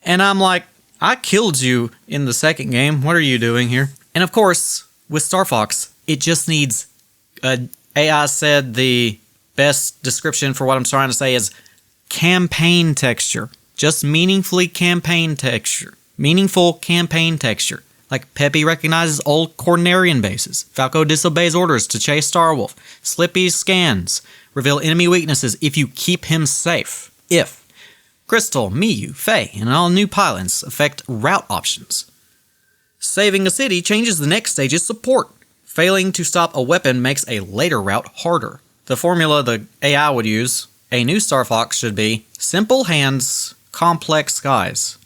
And I'm like, I killed you in the second game. What are you doing here? And of course, with Star Fox, it just needs, AI said the best description for what I'm trying to say is campaign texture. Just meaningful campaign texture. Like Peppy recognizes old Quaternarian bases. Falco disobeys orders to chase Starwolf. Slippy's scans reveal enemy weaknesses if you keep him safe. If Crystal, Miyu, Faye, and all new pilots affect route options. Saving a city changes the next stage's support. Failing to stop a weapon makes a later route harder. The formula the AI would use, a new Star Fox should be simple hands, complex skies.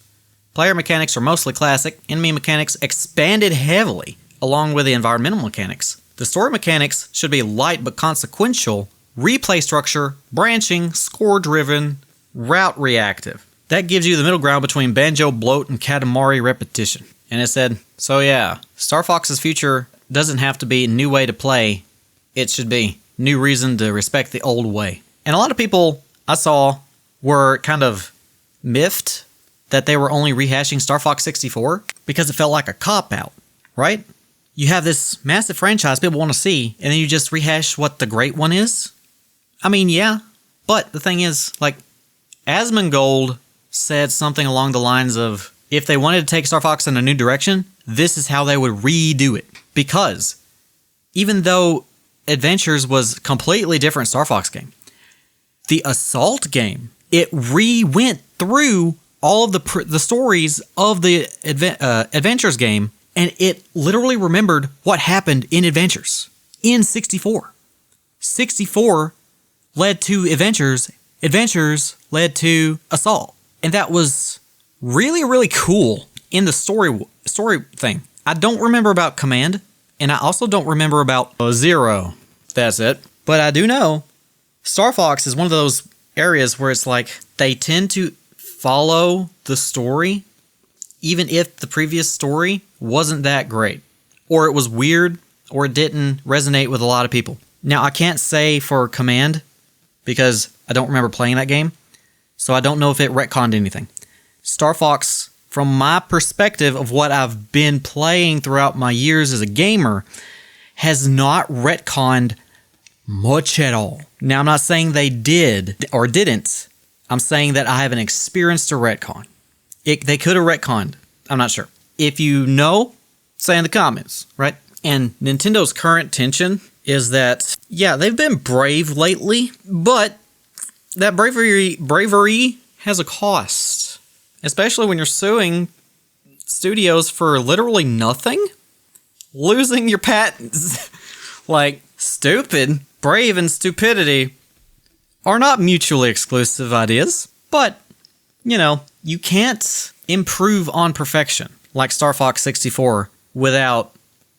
Player mechanics are mostly classic, enemy mechanics expanded heavily, along with the environmental mechanics. The story mechanics should be light but consequential, replay structure, branching, score-driven, route reactive. That gives you the middle ground between banjo bloat and Katamari repetition. And it said, so yeah, Star Fox's future doesn't have to be new way to play, it should be new reason to respect the old way. And a lot of people I saw were kind of miffed that they were only rehashing Star Fox 64 because it felt like a cop-out, right? You have this massive franchise people want to see, and then you just rehash what the great one is? I mean, yeah, but the thing is, like, Asmongold said something along the lines of, if they wanted to take Star Fox in a new direction, this is how they would redo it. Because even though Adventures was a completely different Star Fox game, the Assault game, it went through all of the stories of the Adventures game, and it literally remembered what happened in Adventures in 64. 64 led to Adventures, Adventures led to Assault, and that was really, really cool in the story thing. I don't remember about Command, and I also don't remember about Zero. That's it. But I do know Star Fox is one of those areas where it's like they tend to follow the story even if the previous story wasn't that great, or it was weird, or it didn't resonate with a lot of people. Now, I can't say for Command, because I don't remember playing that game, so I don't know if it retconned anything. Star Fox, from my perspective of what I've been playing throughout my years as a gamer, has not retconned much at all. Now, I'm not saying they did or didn't. I'm saying that I haven't experienced a retcon. They could have retconned. I'm not sure. If you know, say in the comments, right? And Nintendo's current tension is that, yeah, they've been brave lately, but that bravery has a cost. Especially when you're suing studios for literally nothing. Losing your patents. Like, stupid, brave, and stupidity are not mutually exclusive ideas, but, you know, you can't improve on perfection like Star Fox 64 without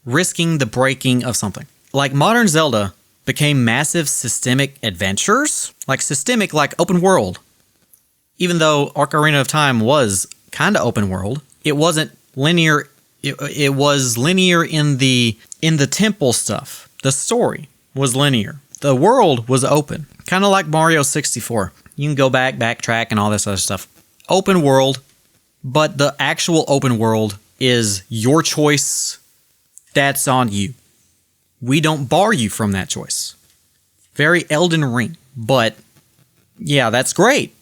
risking the breaking of something. Like modern Zelda became massive systemic adventures, like systemic, like open world. Even though Ocarina of Time was kind of open world, it wasn't linear. It was linear in the temple stuff. The story was linear. The world was open, kind of like Mario 64. You can go back, backtrack, and all this other stuff. Open world, but the actual open world is your choice. That's on you. We don't bar you from that choice. Very Elden Ring, but yeah, that's great.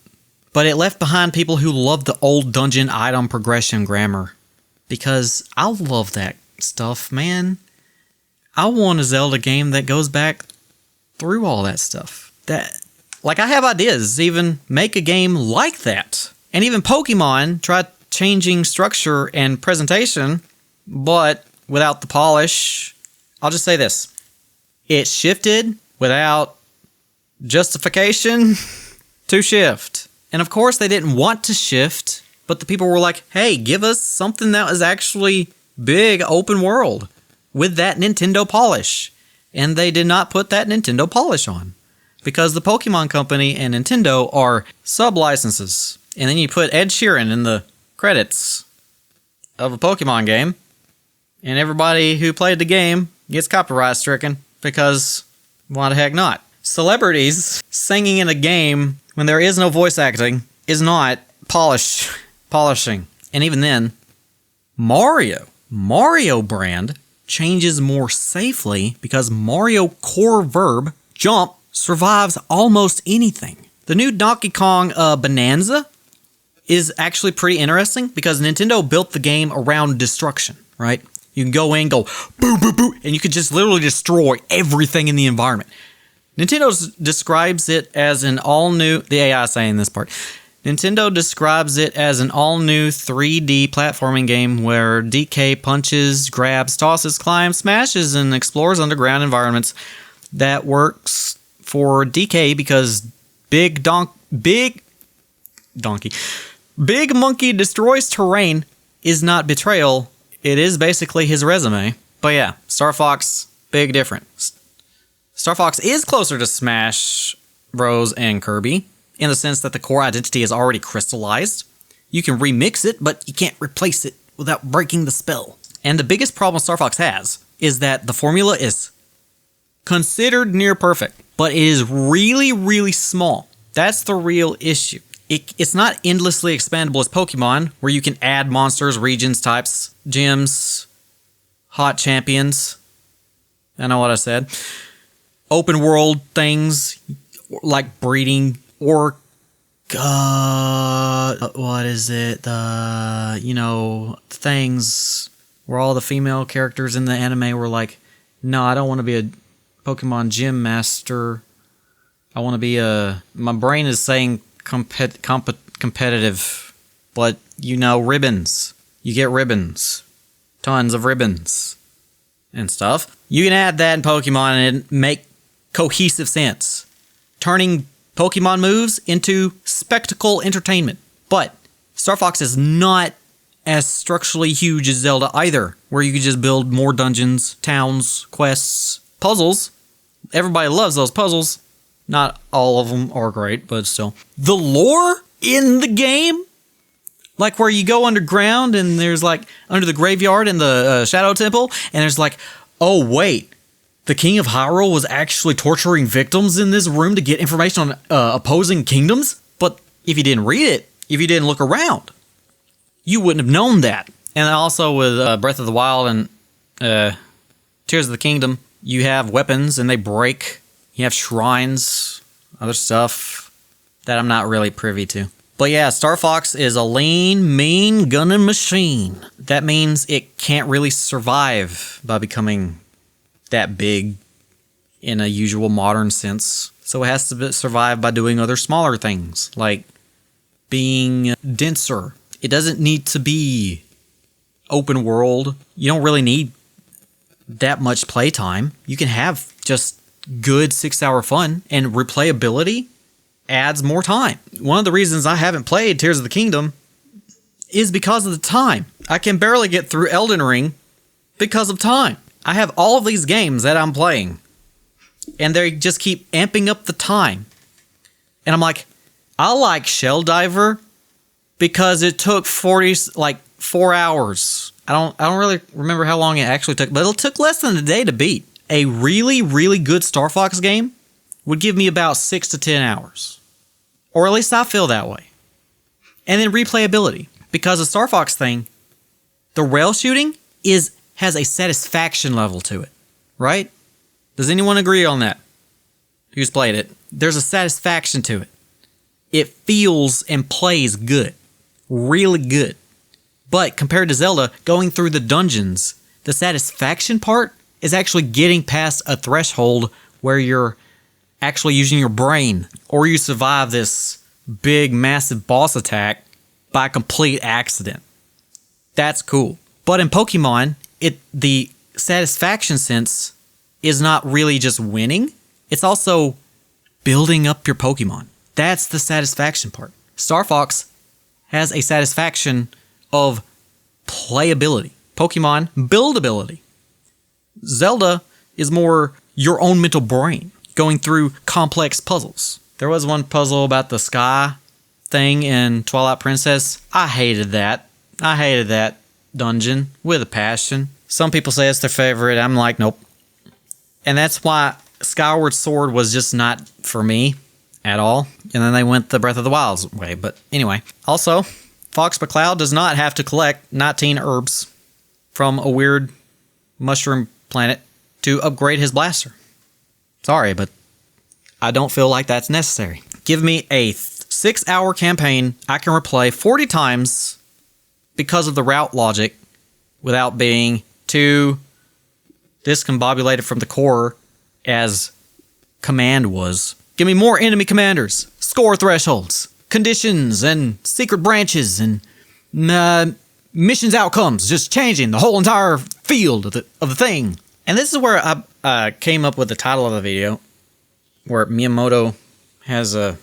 But it left behind people who love the old dungeon item progression grammar. Because I love that stuff, man. I want a Zelda game that goes back through all that stuff. Like, I have ideas, even make a game like that. And even Pokemon tried changing structure and presentation, but without the polish. I'll just say this. It shifted without justification to shift. And of course, they didn't want to shift, but the people were like, hey, give us something that is actually big open world with that Nintendo polish. And they did not put that Nintendo polish on because the Pokemon Company and Nintendo are sub-licenses. And then you put Ed Sheeran in the credits of a Pokemon game, and everybody who played the game gets copyright stricken because why the heck not? Celebrities singing in a game when there is no voice acting is not polishing. And even then, Mario brand changes more safely because Mario core verb, jump, survives almost anything. The new Donkey Kong Bonanza is actually pretty interesting because Nintendo built the game around destruction, right? You can go in, go boo, boo, boo, and you can just literally destroy everything in the environment. Nintendo describes it as an all-new, the AI saying this part, Nintendo describes it as an all-new 3D platforming game where DK punches, grabs, tosses, climbs, smashes, and explores underground environments. That works for DK because Big Monkey destroys terrain is not betrayal. It is basically his resume. But yeah, Star Fox, big difference. Star Fox is closer to Smash Bros. And Kirby, in the sense that the core identity is already crystallized. You can remix it, but you can't replace it without breaking the spell. And the biggest problem Star Fox has is that the formula is considered near perfect, but it is really, really small. That's the real issue. It's not endlessly expandable as Pokemon, where you can add monsters, regions, types, gyms, hot champions. I know what I said. Open world things like breeding or what is it? Things where all the female characters in the anime were like, no, I don't want to be a Pokemon gym master. I want to be my brain is saying competitive, but ribbons. You get ribbons. Tons of ribbons and stuff. You can add that in Pokemon and make cohesive sense. Turning Pokemon moves into spectacle entertainment. But Star Fox is not as structurally huge as Zelda either, where you can just build more dungeons, towns, quests, puzzles. Everybody loves those puzzles. Not all of them are great, but still. The lore in the game? Like where you go underground and there's like under the graveyard in the Shadow Temple, and there's like, oh wait, the King of Hyrule was actually torturing victims in this room to get information on opposing kingdoms? But if you didn't read it, if you didn't look around, you wouldn't have known that. And also with Breath of the Wild and Tears of the Kingdom, you have weapons and they break. You have shrines, other stuff that I'm not really privy to. But yeah, Star Fox is a lean, mean gunning machine. That means it can't really survive by becoming that big in a usual modern sense. So it has to survive by doing other smaller things, like being denser. It doesn't need to be open world. You don't really need that much playtime. You can have just good 6-hour fun, and replayability adds more time. One of the reasons I haven't played Tears of the Kingdom is because of the time. I can barely get through Elden Ring because of time. I have all of these games that I'm playing, and they just keep amping up the time. And I'm like, I like Shell Diver because it took 4 hours. I don't really remember how long it actually took, but it took less than a day to beat. A really, really good Star Fox game would give me about 6 to 10 hours. Or at least I feel that way. And then replayability. Because the Star Fox thing, the rail shooting has a satisfaction level to it. Right? Does anyone agree on that? Who's played it? There's a satisfaction to it. It feels and plays good. Really good. But compared to Zelda, going through the dungeons, the satisfaction part is actually getting past a threshold where you're actually using your brain, or you survive this big, massive boss attack by complete accident. That's cool. But in Pokemon, the satisfaction sense is not really just winning. It's also building up your Pokemon. That's the satisfaction part. Star Fox has a satisfaction of playability. Pokemon, buildability. Zelda is more your own mental brain, going through complex puzzles. There was one puzzle about the sky thing in Twilight Princess. I hated that. I hated that dungeon with a passion. Some people say it's their favorite. I'm like, nope. And that's why Skyward Sword was just not for me at all. And then they went the Breath of the Wild's way. But anyway, also, Fox McCloud does not have to collect 19 herbs from a weird mushroom planet to upgrade his blaster. Sorry, but I don't feel like that's necessary. Give me a 6-hour campaign I can replay 40 times because of the route logic without being too discombobulated from the core as Command was. Give me more enemy commanders, score thresholds, conditions, and secret branches, and missions outcomes, just changing the whole entire field of the thing. And this is where I came up with the title of the video, where Miyamoto has a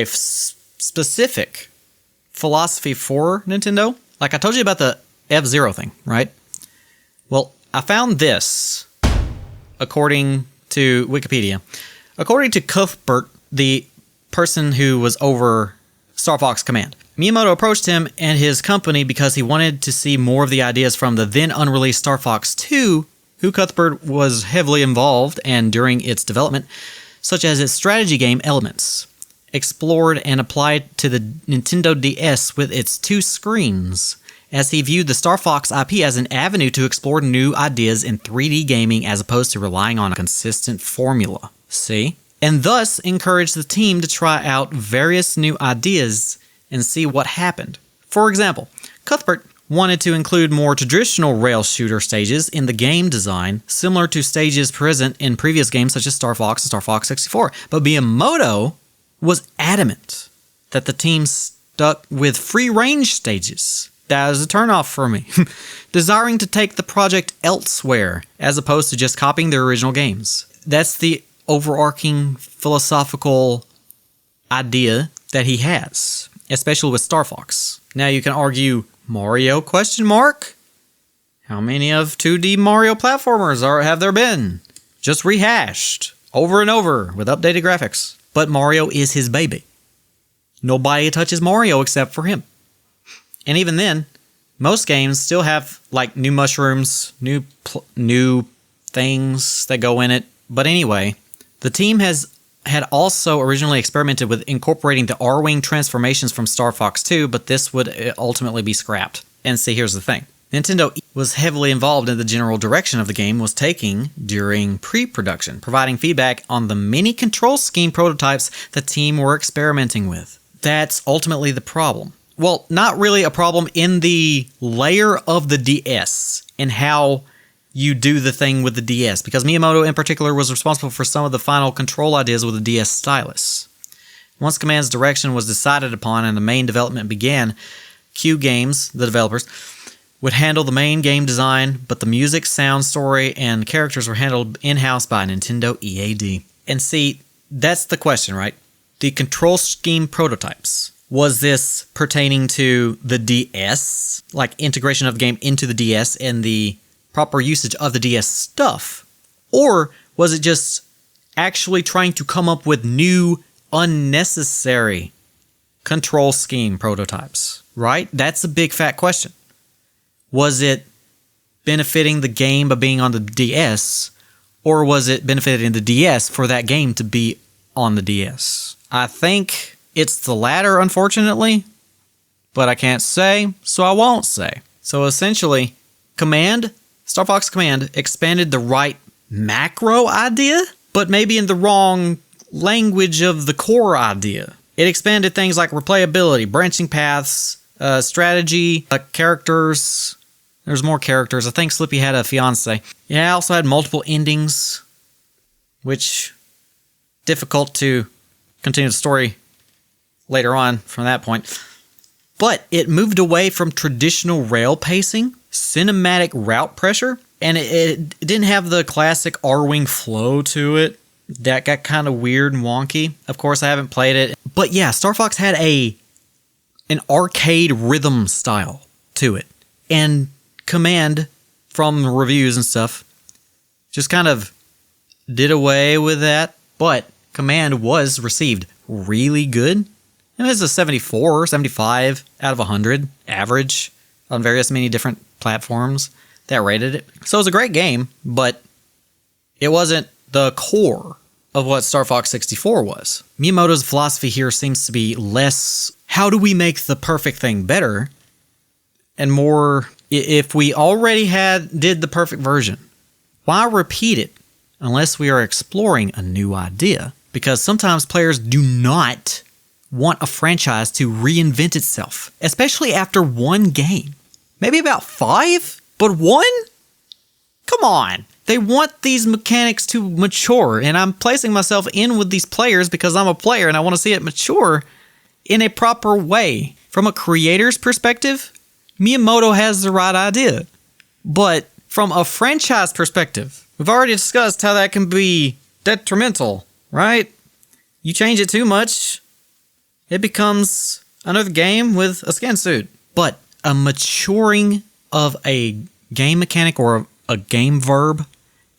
specific philosophy for Nintendo. Like I told you about the F-Zero thing, right? Well, I found this, according to Wikipedia. According to Cuthbert, the person who was over Star Fox Command, Miyamoto approached him and his company because he wanted to see more of the ideas from the then unreleased Star Fox 2, who Cuthbert was heavily involved and during its development, such as its strategy game elements, explored and applied to the Nintendo DS with its 2 screens, as he viewed the Star Fox IP as an avenue to explore new ideas in 3D gaming as opposed to relying on a consistent formula. See? And thus encouraged the team to try out various new ideas and see what happened. For example, Cuthbert wanted to include more traditional rail shooter stages in the game design, similar to stages present in previous games such as Star Fox and Star Fox 64. But Miyamoto was adamant that the team stuck with free-range stages. That was a turnoff for me, desiring to take the project elsewhere as opposed to just copying the original games. That's the overarching philosophical idea that he has, especially with Star Fox. Now you can argue, Mario ? How many of 2D Mario platformers have there been? Just rehashed over and over with updated graphics. But Mario is his baby. Nobody touches Mario except for him. And even then, most games still have like new mushrooms, new things that go in it. But anyway, the team had also originally experimented with incorporating the R-Wing transformations from Star Fox 2, but this would ultimately be scrapped. And see, here's the thing. Nintendo was heavily involved in the general direction of the game was taking during pre-production, providing feedback on the many control scheme prototypes the team were experimenting with. That's ultimately the problem. Well, not really a problem in the layer of the DS and how you do the thing with the DS, because Miyamoto in particular was responsible for some of the final control ideas with the DS stylus. Once Command's direction was decided upon and the main development began, Q Games, the developers, would handle the main game design, but the music, sound, story, and characters were handled in-house by Nintendo EAD. And see, that's the question, right? The control scheme prototypes. Was this pertaining to the DS, like integration of the game into the DS and the proper usage of the DS stuff? Or was it just actually trying to come up with new, unnecessary control scheme prototypes, right? That's a big fat question. Was it benefiting the game by being on the DS, or was it benefiting the DS for that game to be on the DS? I think it's the latter, unfortunately, but I can't say, so I won't say. So essentially, Star Fox Command expanded the right macro idea, but maybe in the wrong language of the core idea. It expanded things like replayability, branching paths, strategy, characters. There's more characters. I think Slippy had a fiance. Yeah, I also had multiple endings, which difficult to continue the story later on from that point. But it moved away from traditional rail pacing, cinematic route pressure, and it didn't have the classic R-Wing flow to it. That got kind of weird and wonky. Of course, I haven't played it. But yeah, Star Fox had an arcade rhythm style to it. And Command, from the reviews and stuff, just kind of did away with that. But Command was received really good. It was a 74, 75 out of 100 average on many different platforms that rated it. So it was a great game, but it wasn't the core of what Star Fox 64 was. Miyamoto's philosophy here seems to be less, how do we make the perfect thing better? And more, if we already did the perfect version, why repeat it unless we are exploring a new idea? Because sometimes players do not want a franchise to reinvent itself, especially after one game. Maybe about 5, but 1? Come on. They want these mechanics to mature, and I'm placing myself in with these players because I'm a player and I want to see it mature in a proper way. From a creator's perspective, Miyamoto has the right idea. But from a franchise perspective, we've already discussed how that can be detrimental, right? You change it too much, it becomes another game with a skin suit. But a maturing of a game mechanic or a game verb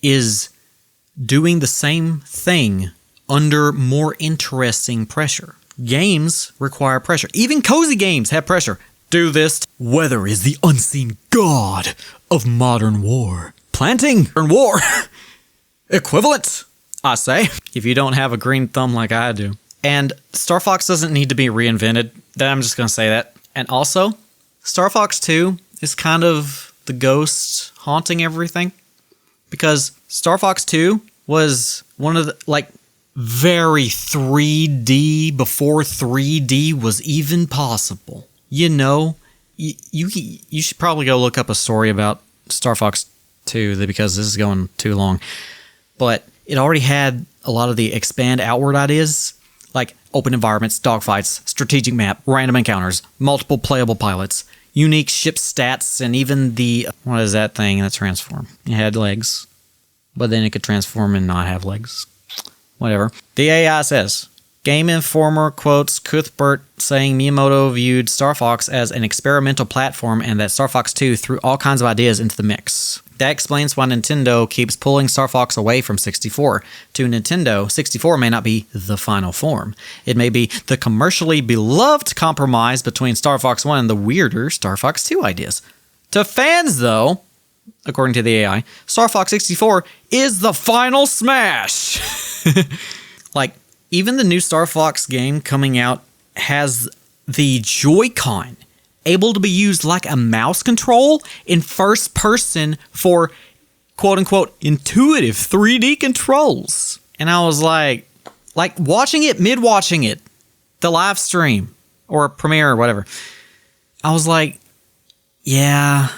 is doing the same thing under more interesting pressure. Games require pressure. Even cozy games have pressure. Do this. Weather is the unseen god of modern war. Planting and war. Equivalent, I say, if you don't have a green thumb like I do. And Star Fox doesn't need to be reinvented. I'm just going to say that. And also, Star Fox 2 is kind of the ghost haunting everything. Because Star Fox 2 was one of the, very 3D before 3D was even possible. You know, you should probably go look up a story about Star Fox 2 because this is going too long. But it already had a lot of the expand outward ideas, like open environments, dogfights, strategic map, random encounters, multiple playable pilots, unique ship stats, and even what is that thing that transformed? It had legs, but then it could transform and not have legs. Whatever. The AI says, Game Informer quotes Cuthbert saying Miyamoto viewed Star Fox as an experimental platform and that Star Fox 2 threw all kinds of ideas into the mix. That explains why Nintendo keeps pulling Star Fox away from 64. To Nintendo, 64 may not be the final form. It may be the commercially beloved compromise between Star Fox 1 and the weirder Star Fox 2 ideas. To fans, though, according to the AI, Star Fox 64 is the final smash! Like, even the new Star Fox game coming out has the Joy-Con able to be used like a mouse control in first person for quote-unquote intuitive 3D controls. And I was like watching it, mid-watching it, the live stream or premiere or whatever, I was like, yeah,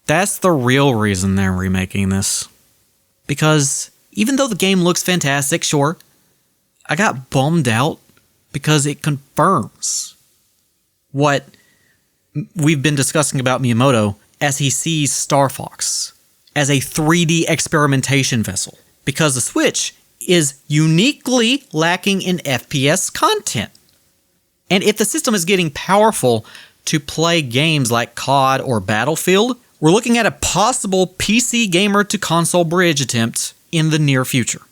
that's the real reason they're remaking this. Because even though the game looks fantastic, sure, I got bummed out because it confirms what we've been discussing about Miyamoto as he sees Star Fox as a 3D experimentation vessel, because the Switch is uniquely lacking in FPS content. And if the system is getting powerful to play games like COD or Battlefield, we're looking at a possible PC gamer to console bridge attempt in the near future.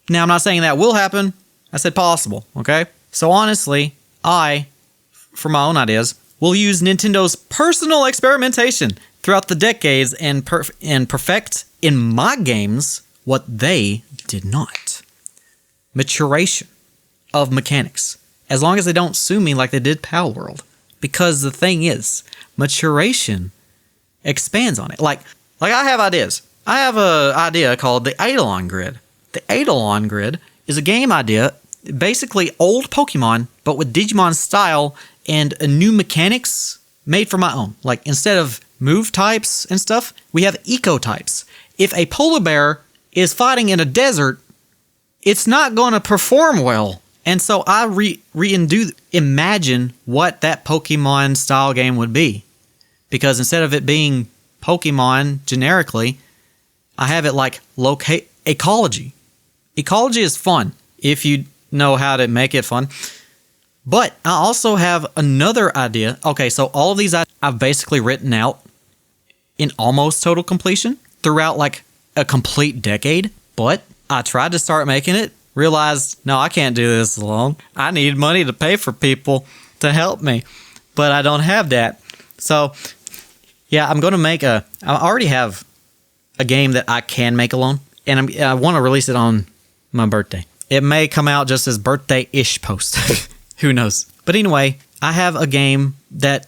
Now, I'm not saying that will happen. I said possible, okay? So honestly, for my own ideas, will use Nintendo's personal experimentation throughout the decades and perfect in my games what they did not. Maturation of mechanics. As long as they don't sue me like they did Pal World. Because the thing is, maturation expands on it. Like I have ideas. I have an idea called the Eidolon Grid. The Eidolon Grid is a game idea, basically old Pokemon, but with Digimon style and a new mechanics made for my own. Like, instead of move types and stuff, we have eco types. If a polar bear is fighting in a desert, it's not going to perform well. And so I imagine what that Pokemon style game would be. Because instead of it being Pokemon generically, I have it like ecology. Ecology is fun if you know how to make it fun. But I also have another idea. Okay, so all of these I've basically written out in almost total completion throughout like a complete decade. But I tried to start making it, realized, no, I can't do this alone. I need money to pay for people to help me. But I don't have that. So, yeah, I'm going to I already have a game that I can make alone. And I want to release it on my birthday. It may come out just as birthday-ish post. Who knows? But anyway, I have a game that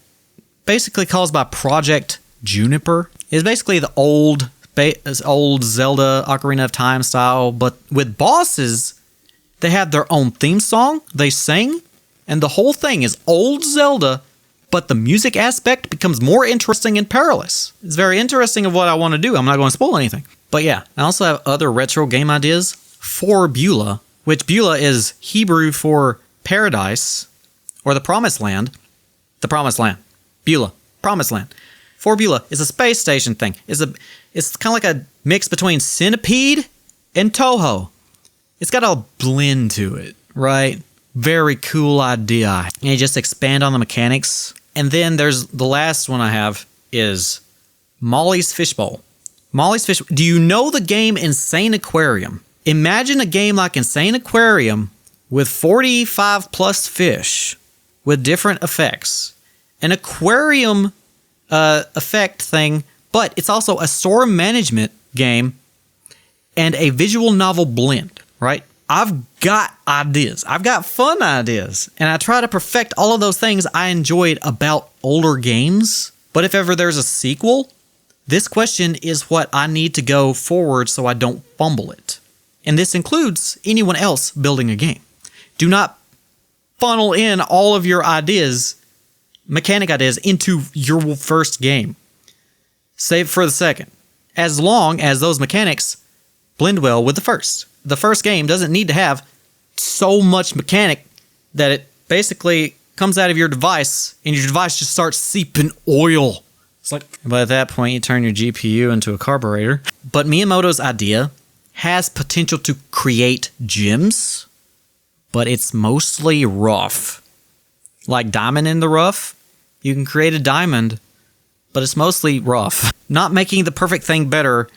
basically calls by Project Juniper. It's basically the old Zelda Ocarina of Time style, but with bosses, they have their own theme song, they sing, and the whole thing is old Zelda, but the music aspect becomes more interesting and perilous. It's very interesting of what I want to do. I'm not going to spoil anything. But yeah, I also have other retro game ideas for Beulah, which Beulah is Hebrew for Paradise, or the Promised Land. The Promised Land. Beulah. Promised Land. For Beulah is a space station thing. It's kind of like a mix between Centipede and Toho. It's got a blend to it, right? Very cool idea. And you just expand on the mechanics. And then there's the last one I have is Molly's Fishbowl. Molly's Fish. Do you know the game Insane Aquarium? Imagine a game like Insane Aquarium with 45 plus fish with different effects. An aquarium effect thing, but it's also a store management game and a visual novel blend, right? I've got ideas. I've got fun ideas. And I try to perfect all of those things I enjoyed about older games. But if ever there's a sequel, this question is what I need to go forward so I don't fumble it. And this includes anyone else building a game. Do not funnel in all of your ideas, mechanic ideas, into your first game. Save for the second. As long as those mechanics blend well with the first. The first game doesn't need to have so much mechanic that it basically comes out of your device and your device just starts seeping oil. It's like, but at that point you turn your GPU into a carburetor. But Miyamoto's idea has potential to create gems, but it's mostly rough. Like diamond in the rough, you can create a diamond, but it's mostly rough. Not making the perfect thing better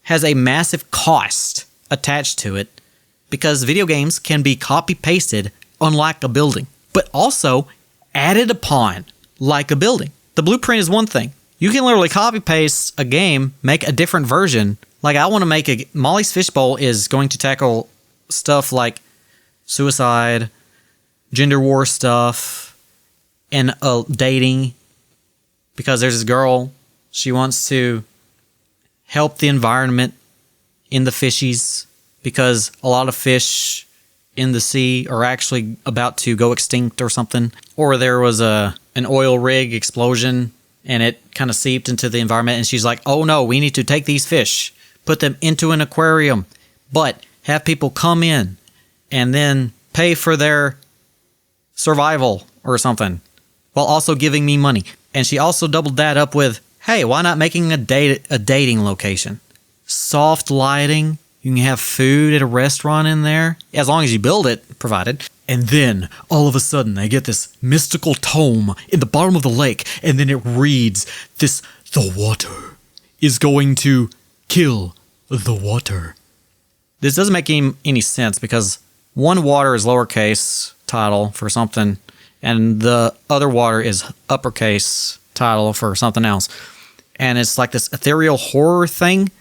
has a massive cost attached to it because video games can be copy-pasted unlike a building, but also added upon like a building. The blueprint is one thing. You can literally copy-paste a game, make a different version. Like I want to make Molly's Fishbowl is going to tackle stuff like suicide, gender war stuff, and dating. Because there's this girl, she wants to help the environment in the fishies because a lot of fish in the sea are actually about to go extinct or something. Or there was an oil rig explosion and it kind of seeped into the environment and she's like, oh no, we need to take these fish, put them into an aquarium, but have people come in and then pay for their survival or something while also giving me money. And she also doubled that up with, hey, why not making a dating location? Soft lighting. You can have food at a restaurant in there, as long as you build it, provided. And then, all of a sudden, they get this mystical tome in the bottom of the lake, and then it reads, the water is going to kill the water. This doesn't make any sense, because one water is lowercase title for something, and the other water is uppercase title for something else. And it's like this ethereal horror thing.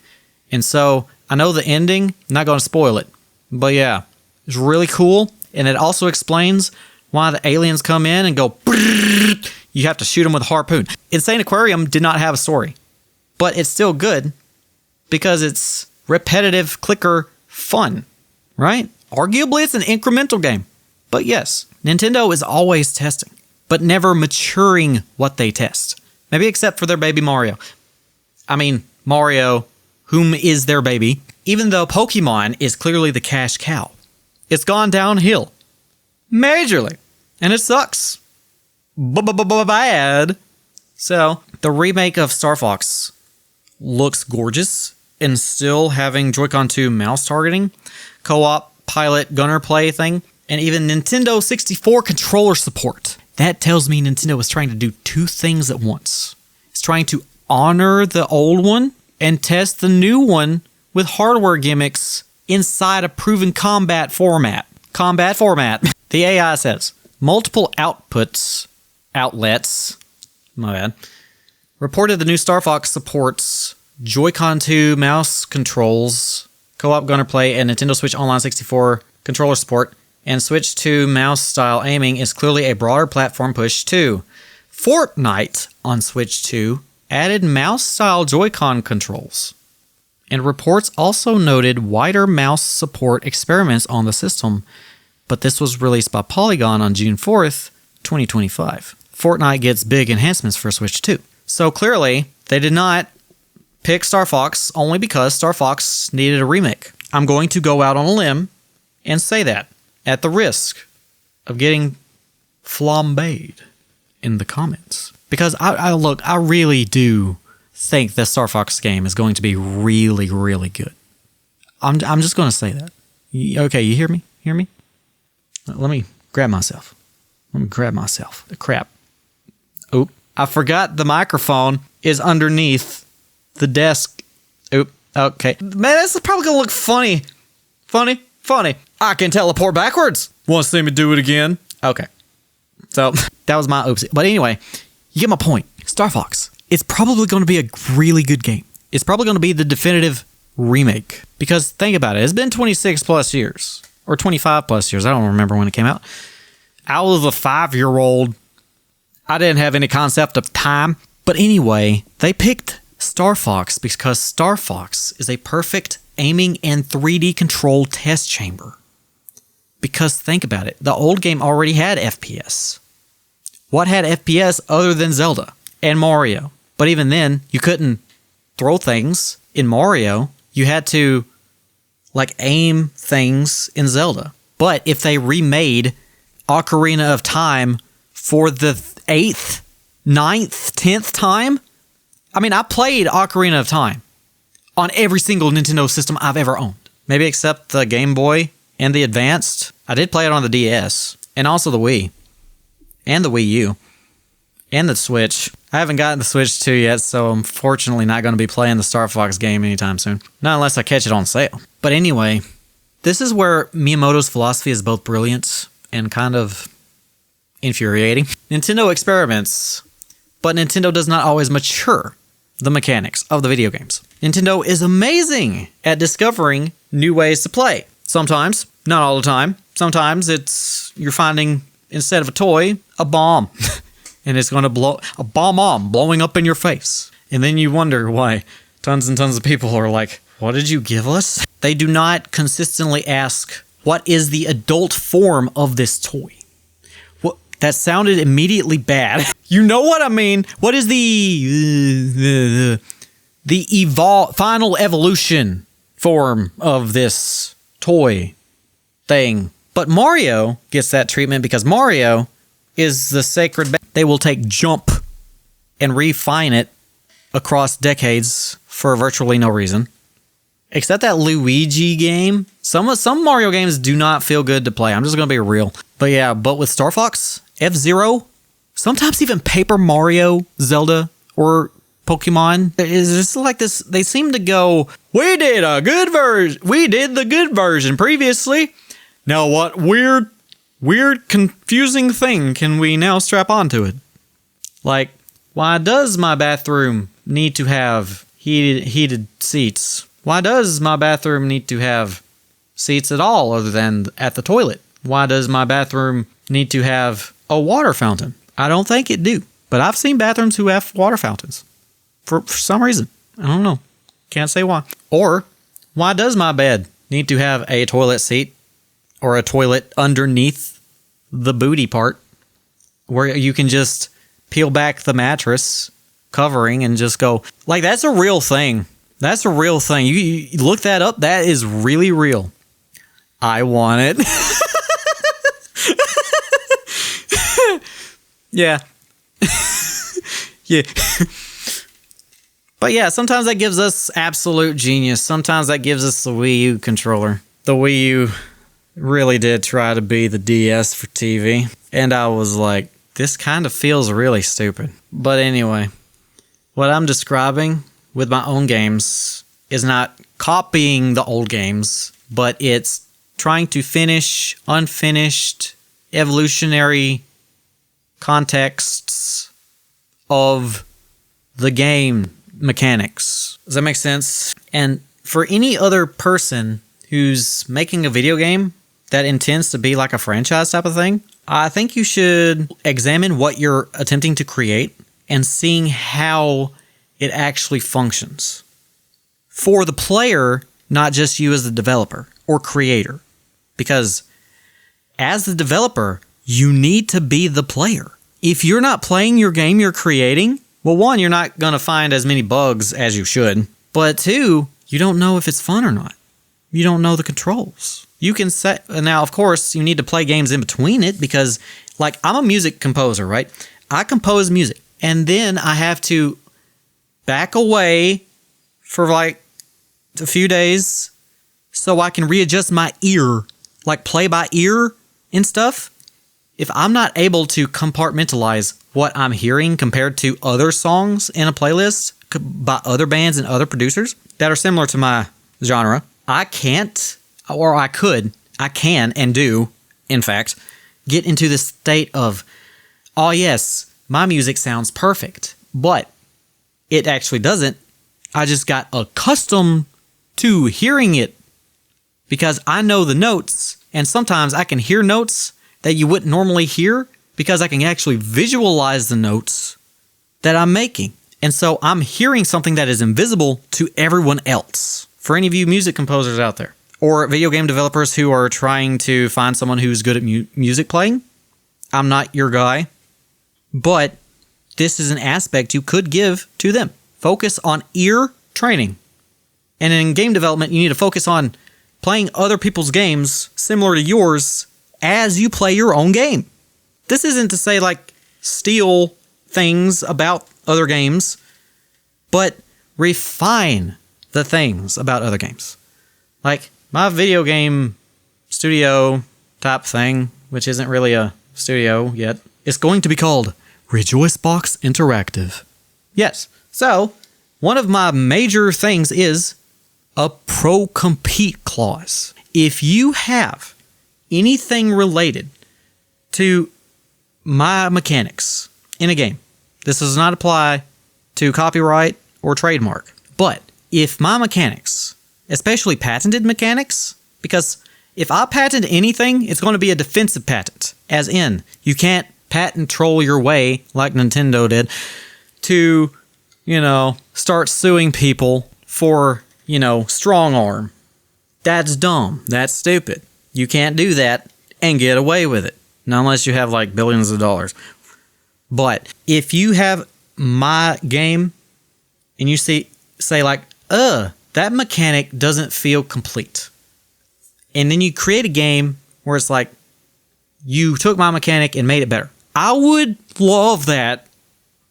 And so I know the ending, I'm not going to spoil it. But yeah, it's really cool. And it also explains why the aliens come in and go, you have to shoot them with a harpoon. Insane Aquarium did not have a story. But it's still good because it's repetitive, clicker fun, right? Arguably, it's an incremental game. But yes, Nintendo is always testing, but never maturing what they test. Maybe except for their baby Mario. I mean, Mario, whom is their baby, even though Pokemon is clearly the cash cow. It's gone downhill. Majorly. And it sucks. Bad. So, the remake of Star Fox looks gorgeous and still having Joy-Con 2 mouse targeting, co-op pilot gunner play thing, and even Nintendo 64 controller support. That tells me Nintendo is trying to do two things at once. It's trying to honor the old one and test the new one with hardware gimmicks inside a proven combat format. The AI says, multiple outlets, my bad, reported the new Star Fox supports Joy-Con 2 mouse controls, co-op gunner play, and Nintendo Switch Online 64 controller support, and Switch 2 mouse-style aiming is clearly a broader platform push too. Fortnite on Switch 2 added mouse-style Joy-Con controls. And reports also noted wider mouse support experiments on the system, but this was released by Polygon on June 4th, 2025. Fortnite gets big enhancements for Switch 2. So clearly, they did not pick Star Fox only because Star Fox needed a remake. I'm going to go out on a limb and say that, at the risk of getting flambéed in the comments. Because I really do think this Star Fox game is going to be really, really good. I'm just going to say that. Okay, you hear me? Hear me? Let me grab myself. The crap. Oop. I forgot the microphone is underneath the desk. Oop. Okay. Man, this is probably going to look funny. Funny. I can teleport backwards. Want to see me do it again? Okay. So, that was my oopsie. But anyway, you get my point. Star Fox. It's probably going to be a really good game. It's probably going to be the definitive remake. Because think about it. It's been 26 plus years. Or 25 plus years. I don't remember when it came out. I was a 5-year-old. I didn't have any concept of time. But anyway, they picked Star Fox because Star Fox is a perfect aiming and 3D control test chamber. Because think about it. The old game already had FPS. What had FPS other than Zelda and Mario? But even then, you couldn't throw things in Mario. You had to aim things in Zelda. But if they remade Ocarina of Time for the 8th, 9th, 10th time, I mean, I played Ocarina of Time on every single Nintendo system I've ever owned. Maybe except the Game Boy and the Advanced. I did play it on the DS and also the Wii and the Wii U and the Switch. I haven't gotten the Switch 2 yet, so I'm fortunately not going to be playing the Star Fox game anytime soon. Not unless I catch it on sale. But anyway, this is where Miyamoto's philosophy is both brilliant and kind of infuriating. Nintendo experiments, but Nintendo does not always mature the mechanics of the video games. Nintendo is amazing at discovering new ways to play. Sometimes, not all the time. Sometimes you're finding, instead of a toy, a bomb. And it's going to blow a bomb blowing up in your face. And then you wonder why tons and tons of people are like, what did you give us? They do not consistently ask, what is the adult form of this toy? What, that sounded immediately bad. You know what I mean? What is the final evolution form of this toy thing? But Mario gets that treatment because Mario is the sacred. They will take jump and refine it across decades for virtually no reason. Except that Luigi game. Some Mario games do not feel good to play. I'm just going to be real. But yeah, but with Star Fox, F-Zero, sometimes even Paper Mario, Zelda, or Pokemon, it's just like this. They seem to go, we did the good version previously. Now what weird, confusing thing can we now strap onto it? Like, why does my bathroom need to have heated seats? Why does my bathroom need to have seats at all other than at the toilet? Why does my bathroom need to have a water fountain? I don't think it do. But I've seen bathrooms who have water fountains. For some reason. I don't know. Can't say why. Or, why does my bed need to have a toilet seat or a toilet underneath the booty part where you can just peel back the mattress covering and just go, like, that's a real thing. That's a real thing. You look that up. That is really real. I want it. Yeah. Yeah. But yeah, sometimes that gives us absolute genius. Sometimes that gives us the Wii U controller. The Wii U really did try to be the DS for TV. And I was like, this kind of feels really stupid. But anyway, what I'm describing with my own games is not copying the old games, but it's trying to finish unfinished evolutionary contexts of the game mechanics. Does that make sense? And for any other person who's making a video game that intends to be like a franchise type of thing, I think you should examine what you're attempting to create and seeing how it actually functions. For the player, not just you as the developer or creator. Because as the developer, you need to be the player. If you're not playing your game you're creating, well, one, you're not going to find as many bugs as you should. But two, you don't know if it's fun or not. You don't know the controls. You can set... Now, of course, you need to play games in between it because, like, I'm a music composer, right? I compose music. And then I have to back away for, like, a few days so I can readjust my ear, like play by ear and stuff. If I'm not able to compartmentalize what I'm hearing compared to other songs in a playlist by other bands and other producers that are similar to my genre, I can't, or I can and do, in fact, get into the state of, oh yes, my music sounds perfect, but it actually doesn't. I just got accustomed to hearing it because I know the notes, and sometimes I can hear notes that you wouldn't normally hear because I can actually visualize the notes that I'm making. And so I'm hearing something that is invisible to everyone else. For any of you music composers out there, or video game developers who are trying to find someone who's good at music playing, I'm not your guy, but this is an aspect you could give to them. Focus on ear training. And in game development, you need to focus on playing other people's games similar to yours as you play your own game. This isn't to say, like, steal things about other games, but refine the things about other games. Like, my video game studio type thing, which isn't really a studio yet, is going to be called Rejoice Box Interactive. Yes. So, one of my major things is a pro-compete clause. If you have anything related to my mechanics in a game, this does not apply to copyright or trademark. But if my mechanics, especially patented mechanics, because if I patent anything, it's going to be a defensive patent. As in, you can't patent troll your way like Nintendo did to, start suing people for, strong arm. That's dumb. That's stupid. You can't do that and get away with it. Not unless you have like billions of dollars. But if you have my game and you say like, that mechanic doesn't feel complete. And then you create a game where it's like, you took my mechanic and made it better. I would love that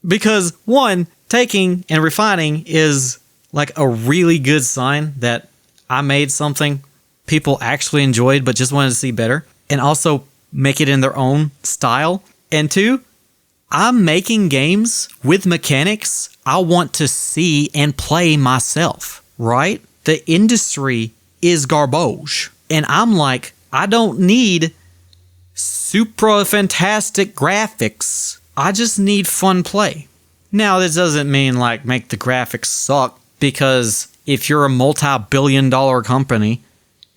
because, one, taking and refining is like a really good sign that I made something people actually enjoyed but just wanted to see better, and also make it in their own style. And two, I'm making games with mechanics I want to see and play myself, right? The industry is garbage. And I'm like, I don't need super fantastic graphics. I just need fun play. Now, this doesn't mean like make the graphics suck, because if you're a multi-billion-dollar company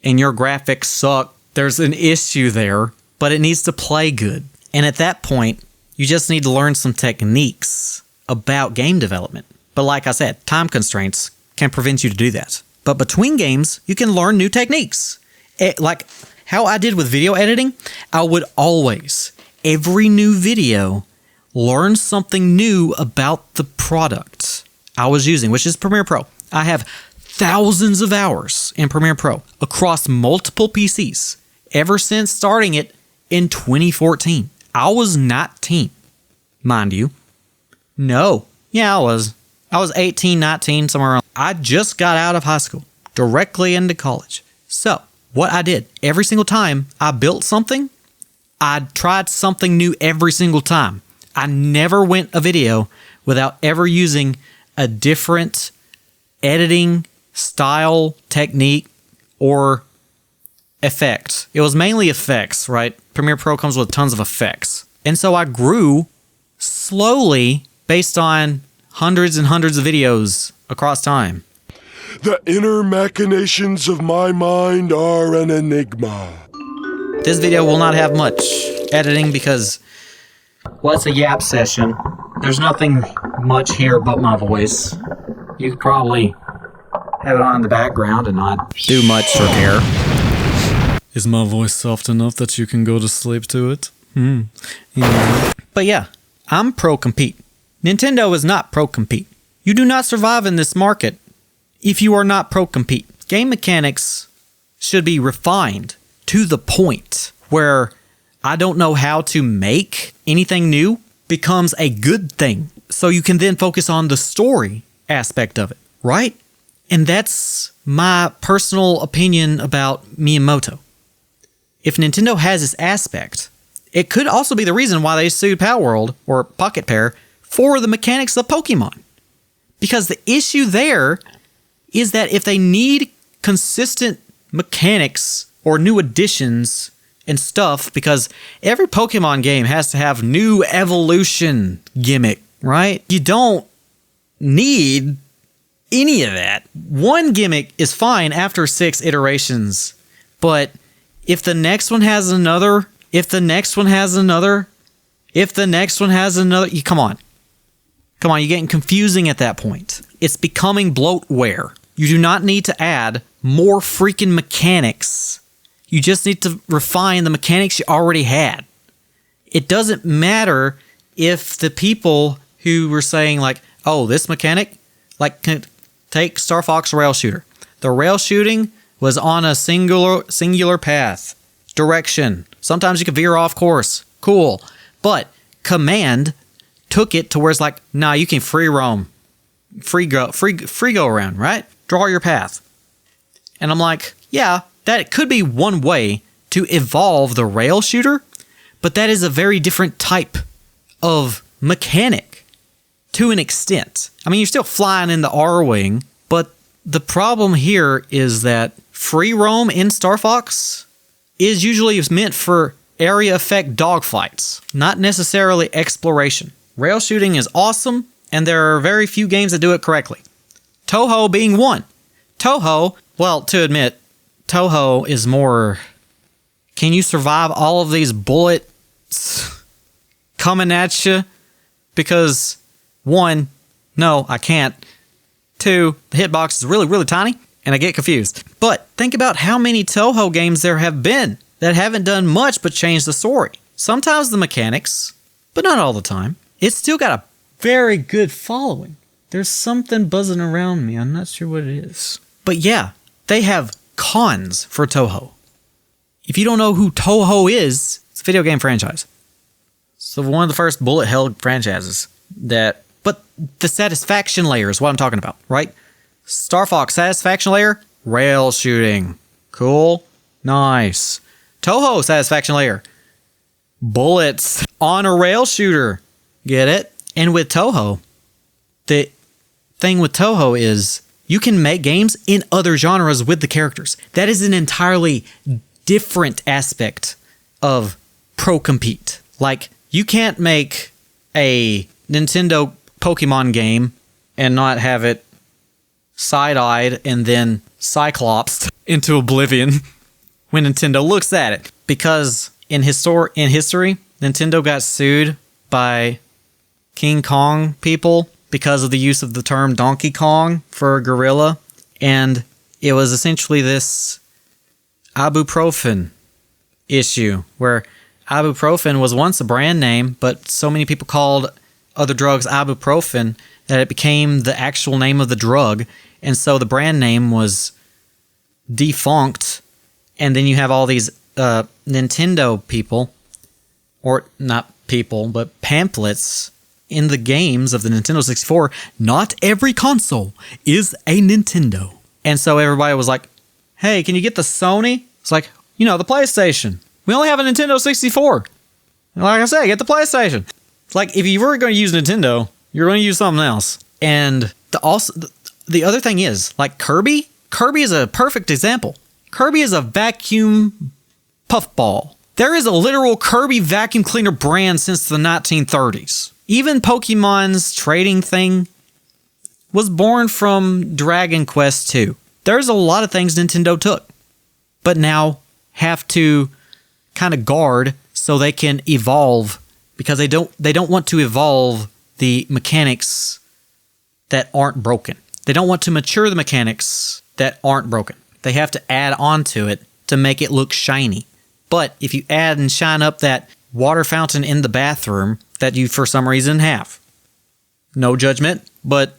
and your graphics suck, there's an issue there, but it needs to play good. And at that point, you just need to learn some techniques about game development. But like I said, time constraints can prevent you to do that. But between games, you can learn new techniques. Like how I did with video editing, I would always, every new video, learn something new about the product I was using, which is Premiere Pro. I have thousands of hours in Premiere Pro across multiple PCs ever since starting it in 2014. I was not teen, mind you. No. Yeah, I was. I was 18, 19, somewhere around. I just got out of high school, directly into college. So, what I did, every single time I built something, I tried something new every single time. I never went a video without ever using a different editing style, technique, or effect. It was mainly effects, right? Premiere Pro comes with tons of effects. And so I grew slowly based on hundreds and hundreds of videos across time. The inner machinations of my mind are an enigma. This video will not have much editing because, well, it's a Yap session. There's nothing much here but my voice. You could probably have it on in the background and not do much or care. Is my voice soft enough that you can go to sleep to it? Yeah. But yeah, I'm pro-compete. Nintendo is not pro-compete. You do not survive in this market if you are not pro-compete. Game mechanics should be refined to the point where I don't know how to make anything new becomes a good thing. So you can then focus on the story aspect of it, right? And that's my personal opinion about Miyamoto. If Nintendo has this aspect, it could also be the reason why they sued Palworld or Pocket Pair for the mechanics of Pokemon. Because the issue there is that if they need consistent mechanics or new additions and stuff, because every Pokemon game has to have new evolution gimmick, right? You don't need any of that. One gimmick is fine after 6 iterations, but if the next one has another, if the next one has another, come on. Come on, you're getting confusing at that point. It's becoming bloatware. You do not need to add more freaking mechanics. You just need to refine the mechanics you already had. It doesn't matter if the people who were saying like, oh, this mechanic, like take Star Fox Rail Shooter. The rail shooting was on a singular path, direction. Sometimes you can veer off course. Cool. But Command took it to where it's like, nah, you can free roam, free go around, right? Draw your path. And I'm like, yeah, that could be one way to evolve the rail shooter, but that is a very different type of mechanic to an extent. I mean, you're still flying in the R-Wing, but the problem here is that free roam in Star Fox is usually meant for area effect dogfights, not necessarily exploration. Rail shooting is awesome, and there are very few games that do it correctly. Toho being one. Toho, well, to admit, Toho is more, can you survive all of these bullets coming at you? Because, one, no, I can't. Two, the hitbox is really, really tiny, and I get confused. But think about how many Toho games there have been that haven't done much but change the story. Sometimes the mechanics, but not all the time. It's still got a very good following. There's something buzzing around me. I'm not sure what it is. But yeah, they have cons for Toho. If you don't know who Toho is, it's a video game franchise. So one of the first bullet hell franchises that, but the satisfaction layer is what I'm talking about, right? Star Fox satisfaction layer, rail shooting. Cool. Nice. Toho satisfaction layer, bullets on a rail shooter. Get it? And with Toho, the thing with Toho is you can make games in other genres with the characters. That is an entirely different aspect of pro compete. Like, you can't make a Nintendo Pokemon game and not have it side-eyed and then cyclopsed into oblivion when Nintendo looks at it. Because in history, Nintendo got sued by King Kong people because of the use of the term Donkey Kong for gorilla. And it was essentially this ibuprofen issue where ibuprofen was once a brand name, but so many people called other drugs ibuprofen that it became the actual name of the drug. And so the brand name was defunct. And then you have all these Nintendo people, or not people, but pamphlets in the games of the Nintendo 64. Not every console is a Nintendo. And so everybody was like, hey, can you get the Sony? It's like, the PlayStation. We only have a Nintendo 64. And like I said, get the PlayStation. It's like, if you were going to use Nintendo, you're going to use something else. And the other thing is, like Kirby is a perfect example. Kirby is a vacuum puffball. There is a literal Kirby vacuum cleaner brand since the 1930s. Even Pokemon's trading thing was born from Dragon Quest II. There's a lot of things Nintendo took, but now have to kind of guard so they can evolve, because they don't want to evolve the mechanics that aren't broken. They don't want to mature the mechanics that aren't broken. They have to add on to it to make it look shiny. But if you add and shine up that water fountain in the bathroom that you for some reason have, no judgment, but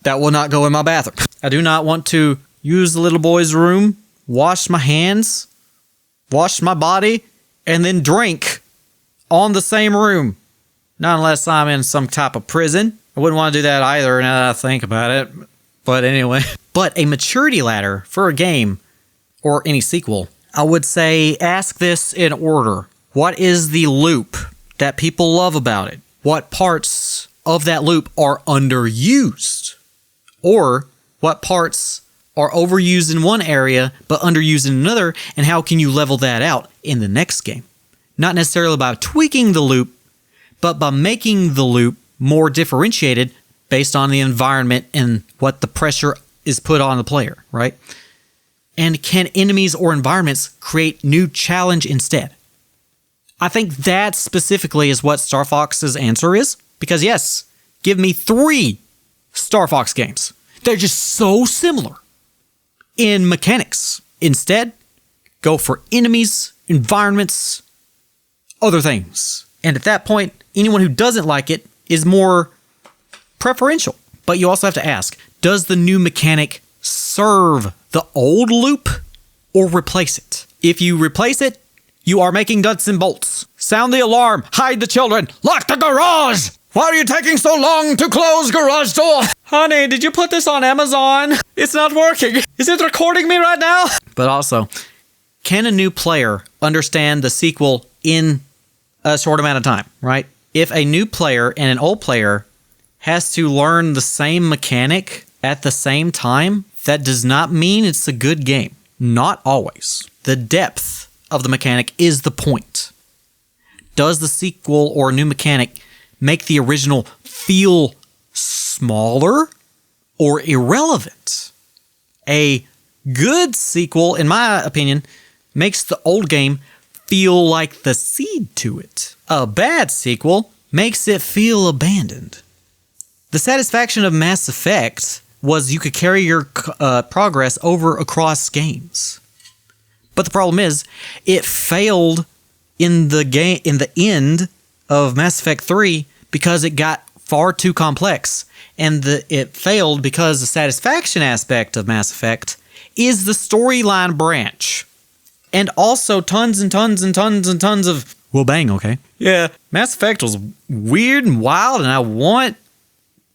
that will not go in my bathroom. I do not want to use the little boy's room, wash my hands, wash my body, and then drink on the same room. Not unless I'm in some type of prison. I wouldn't want to do that either now that I think about it. But anyway. But a maturity ladder for a game, or any sequel, I would say ask this in order. What is the loop that people love about it? What parts of that loop are underused? Or what parts are overused in one area but underused in another, and how can you level that out in the next game? Not necessarily by tweaking the loop, but by making the loop more differentiated based on the environment and what the pressure is put on the player, right? And can enemies or environments create new challenge instead? I think that specifically is what Star Fox's answer is. Because yes, give me 3 Star Fox games. They're just so similar in mechanics. Instead, go for enemies, environments, other things. And at that point, anyone who doesn't like it is more preferential. But you also have to ask, does the new mechanic serve the old loop or replace it? If you replace it, you are making nuts and bolts. Sound the alarm. Hide the children. Lock the garage. Why are you taking so long to close garage door? Honey, did you put this on Amazon? It's not working. Is it recording me right now? But also, can a new player understand the sequel in a short amount of time, right? if a new player and an old player has to learn the same mechanic at the same time, that does not mean it's a good game. Not always. The depth of the mechanic is the point. Does the sequel or new mechanic make the original feel smaller or irrelevant? A good sequel, in my opinion, makes the old game feel like the seed to it. A bad sequel makes it feel abandoned. The satisfaction of Mass Effect was you could carry your progress over across games. But the problem is, it failed in the end of Mass Effect 3 because it got far too complex. And it failed because the satisfaction aspect of Mass Effect is the storyline branch. And also tons and tons and tons and tons of... Well, bang, okay. Yeah, Mass Effect was weird and wild, and I want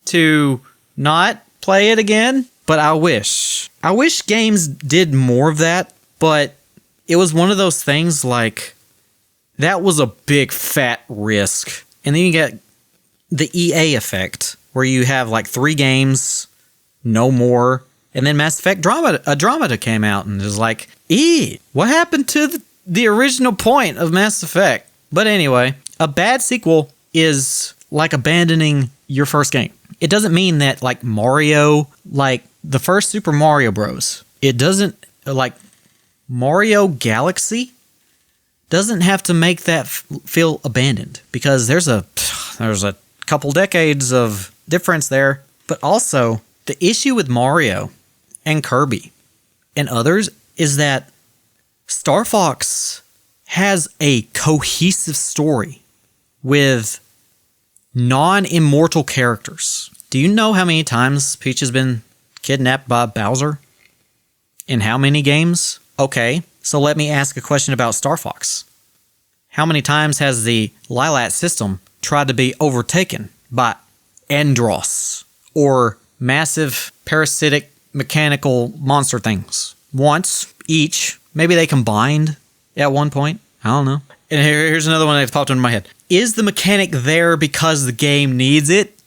to not play it again, but I wish. I wish games did more of that, but it was one of those things like... That was a big fat risk. And then you get the EA effect, where you have like 3 games, no more. And then Mass Effect Andromeda came out and it was like, what happened to the original point of Mass Effect? But anyway, a bad sequel is like abandoning your first game. It doesn't mean that like Mario, like the first Super Mario Bros. It doesn't, like Mario Galaxy doesn't have to make that feel abandoned, because there's a couple decades of difference there. But also, the issue with Mario and Kirby and others is that Star Fox has a cohesive story with non-immortal characters. Do you know how many times Peach has been kidnapped by Bowser? In how many games? Okay, so let me ask a question about Star Fox. How many times has the Lilat system tried to be overtaken by Andross or massive parasitic mechanical monster things? Once each. Maybe they combined at one point. I don't know. And here's another one that popped into my head. Is the mechanic there because the game needs it,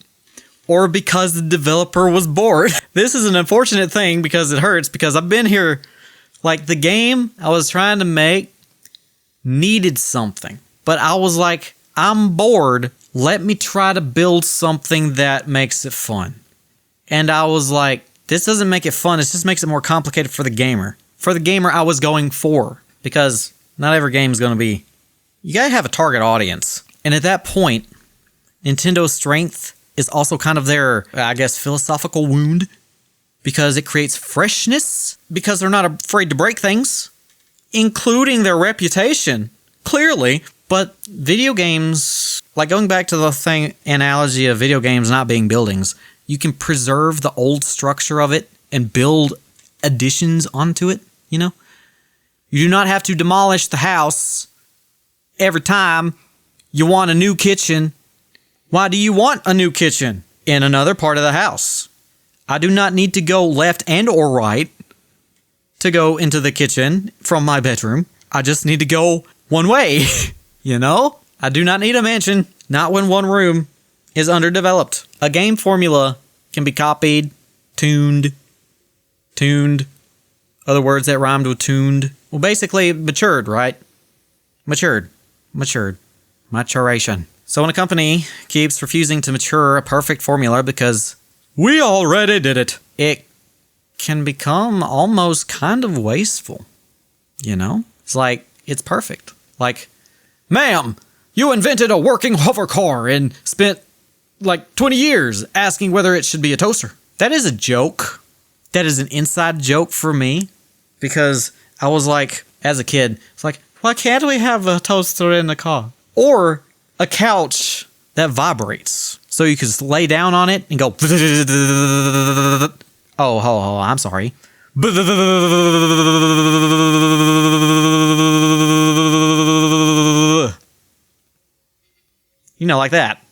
or because the developer was bored? This is an unfortunate thing because it hurts, because I've been here. Like, the game I was trying to make needed something. But I was like, I'm bored. Let me try to build something that makes it fun. And I was like, this doesn't make it fun. It just makes it more complicated for the gamer. For the gamer I was going for. Because not every game is going to be... You gotta have a target audience. And at that point, Nintendo's strength is also kind of their, I guess, philosophical wound. Because it creates freshness. Because they're not afraid to break things. Including their reputation. Clearly. But video games... Like, going back to the analogy of video games not being buildings... You can preserve the old structure of it and build additions onto it, you know? You do not have to demolish the house every time you want a new kitchen. Why do you want a new kitchen in another part of the house? I do not need to go left and or right to go into the kitchen from my bedroom. I just need to go one way, you know? I do not need a mansion, not when one room is underdeveloped. A game formula can be copied, tuned. Other words that rhymed with tuned. Well, basically matured, right? Matured. Maturation. So when a company keeps refusing to mature a perfect formula because we already did it, it can become almost kind of wasteful. You know? It's like, it's perfect. Like, ma'am, you invented a working hover car and spent like 20 years asking whether it should be a toaster. That is a joke. That is an inside joke for me. Because I was like, as a kid, it's like, why can't we have a toaster in the car? Or a couch that vibrates. So you can just lay down on it and go... Oh, I'm sorry. You know, like that.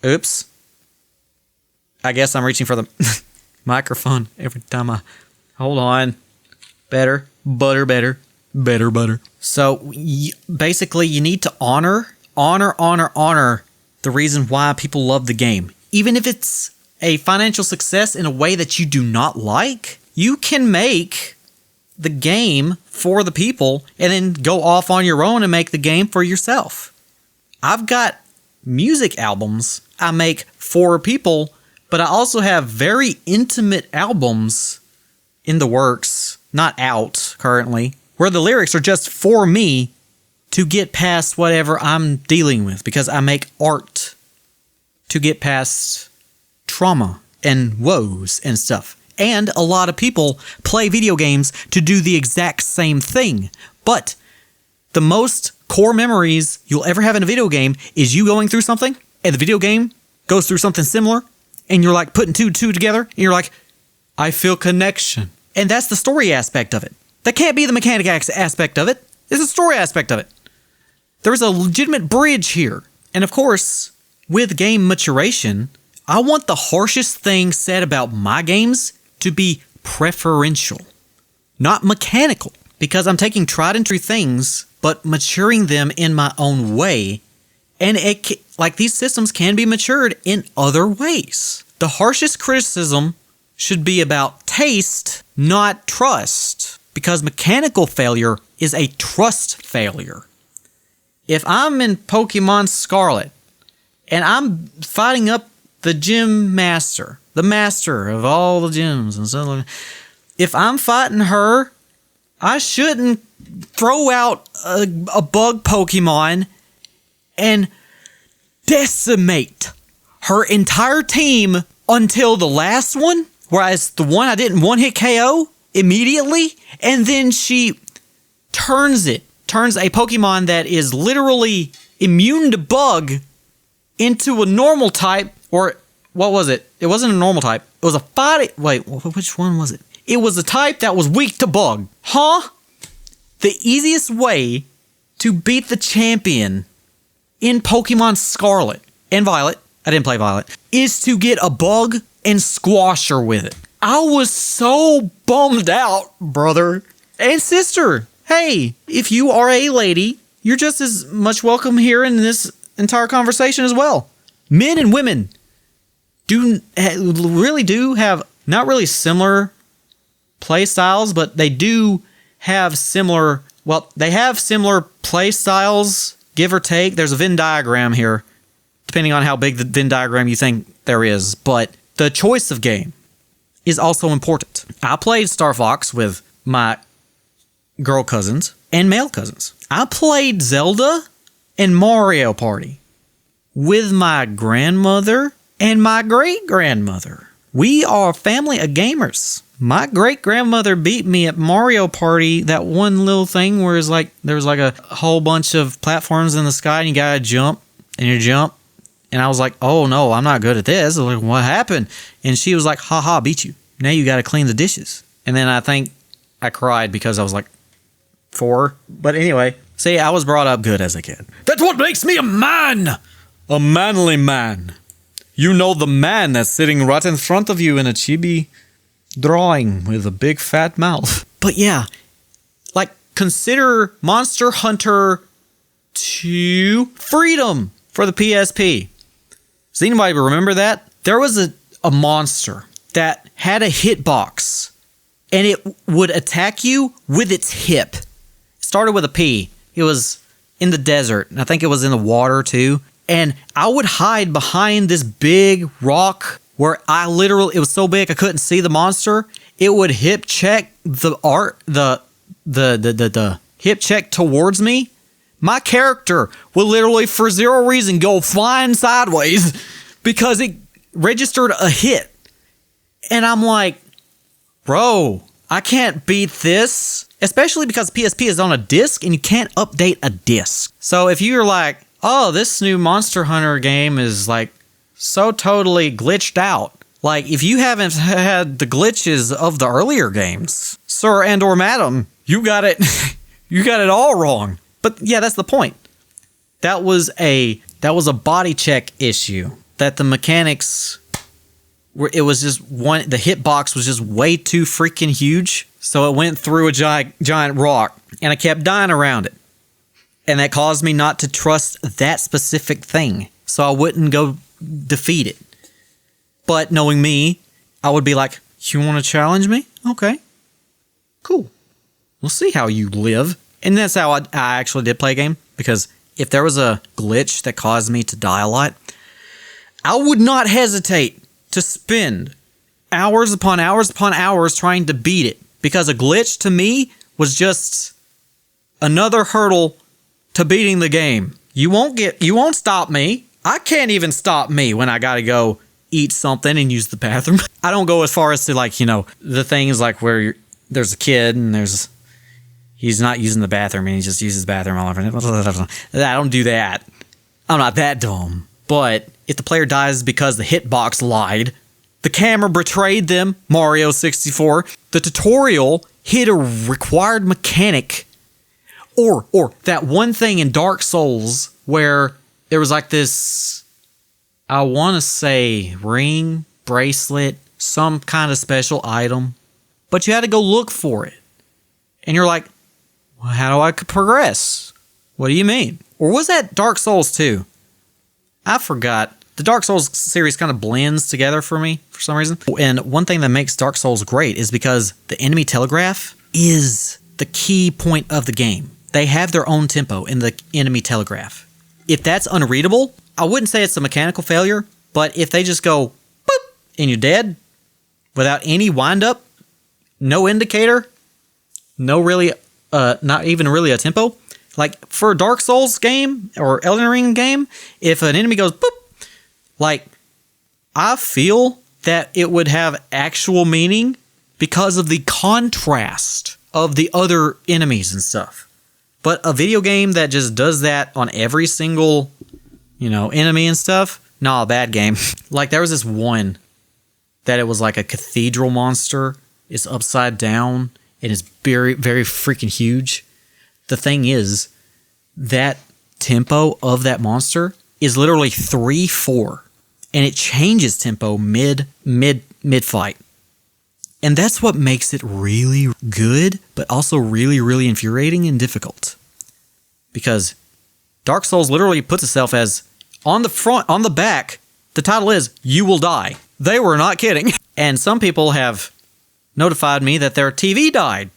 Oops. I guess I'm reaching for the microphone every time I... Hold on. Better. Butter. So, basically, you need to honor honor the reason why people love the game. Even if it's a financial success in a way that you do not like, you can make the game for the people and then go off on your own and make the game for yourself. I've got music albums I make for people, but I also have very intimate albums in the works, not out currently, where the lyrics are just for me to get past whatever I'm dealing with, because I make art to get past trauma and woes and stuff. And a lot of people play video games to do the exact same thing. But the most core memories you'll ever have in a video game is you going through something, and the video game goes through something similar, and you're like putting two together, and you're like, I feel connection. And that's the story aspect of it. That can't be the mechanic aspect of it. It's the story aspect of it. There's a legitimate bridge here. And of course, with game maturation, I want the harshest thing said about my games to be preferential, not mechanical, because I'm taking tried and true things, but maturing them in my own way. And these systems can be matured in other ways. The harshest criticism should be about taste, not trust, because mechanical failure is a trust failure. If I'm in Pokemon Scarlet and I'm fighting up the gym master, the master of all the gyms and stuff like that, if I'm fighting her, I shouldn't throw out a bug Pokemon and decimate her entire team until the last one, whereas the one I didn't one-hit KO immediately, and then she turns a Pokemon that is literally immune to bug into a normal type, or what was it? It wasn't a normal type. It was a fighting... Wait, which one was it? It was a type that was weak to bug. Huh? The easiest way to beat the champion in Pokemon Scarlet and Violet, I didn't play Violet, is to get a bug and squash her with it. I was so bummed out, brother and sister. Hey, if you are a lady, you're just as much welcome here in this entire conversation as well. Men and women really do have not really similar play styles, but they do have similar, they have similar play styles, give or take. There's a Venn diagram here, depending on how big the Venn diagram you think there is, but the choice of game is also important. I played Star Fox with my girl cousins and male cousins. I played Zelda and Mario Party with my grandmother and my great-grandmother. We are a family of gamers. My great-grandmother beat me at Mario Party, that one little thing where there was a whole bunch of platforms in the sky and you gotta jump, and you jump. And I was like, oh no, I'm not good at this. I was like, what happened? And she was like, haha, beat you. Now you gotta clean the dishes. And then I think I cried because I was like 4. But anyway, see, I was brought up good as a kid. That's what makes me a man! A manly man. You know, the man that's sitting right in front of you in a chibi drawing with a big fat mouth. But yeah, consider Monster Hunter 2 Freedom for the PSP. Does anybody remember that? There was a monster that had a hitbox, and it would attack you with its hip. It started with a P. It was in the desert, and I think it was in the water too. And I would hide behind this big rock where it was so big I couldn't see the monster. It would hip check the hip check towards me. My character would literally, for zero reason, go flying sideways because it registered a hit. And I'm like, bro, I can't beat this. Especially because PSP is on a disc and you can't update a disc. So if you're like, oh, this new Monster Hunter game is so totally glitched out. If you haven't had the glitches of the earlier games, sir and or madam, you got it you got it all wrong. But yeah, that's the point. That was a body check issue. That the mechanics the hitbox was just way too freaking huge. So it went through a giant rock and I kept dying around it. And that caused me not to trust that specific thing. So I wouldn't go defeat it. But knowing me, I would be like, you want to challenge me? Okay. Cool. We'll see how you live. And that's how I actually did play a game. Because if there was a glitch that caused me to die a lot, I would not hesitate to spend hours upon hours upon hours trying to beat it. Because a glitch to me was just another hurdle to beating the game. You won't stop me. I can't even stop me when I gotta go eat something and use the bathroom. I don't go as far as to like, the things like where there's a kid and he's not using the bathroom and he just uses the bathroom all over. I don't do that. I'm not that dumb. But if the player dies because the hitbox lied, the camera betrayed them, Mario 64, the tutorial hit a required mechanic, or that one thing in Dark Souls where there was like this, I want to say ring, bracelet, some kind of special item, but you had to go look for it. And you're like, well, how do I progress? What do you mean? Or was that Dark Souls 2? I forgot. The Dark Souls series kind of blends together for me for some reason. And one thing that makes Dark Souls great is because the enemy telegraph is the key point of the game. They have their own tempo in the enemy telegraph. If that's unreadable, I wouldn't say it's a mechanical failure, but if they just go boop and you're dead without any wind up, no indicator, not even really a tempo, like for a Dark Souls game or Elden Ring game, if an enemy goes boop, like I feel that it would have actual meaning because of the contrast of the other enemies and stuff. But a video game that just does that on every single, enemy and stuff, nah, bad game. Like there was this one that it was like a cathedral monster. It's upside down and it's very, very freaking huge. The thing is, that tempo of that monster is literally 3/4, and it changes tempo mid fight. And that's what makes it really good, but also really, really infuriating and difficult. Because Dark Souls literally puts itself as, on the front, on the back, the title is, you will die. They were not kidding. And some people have notified me that their TV died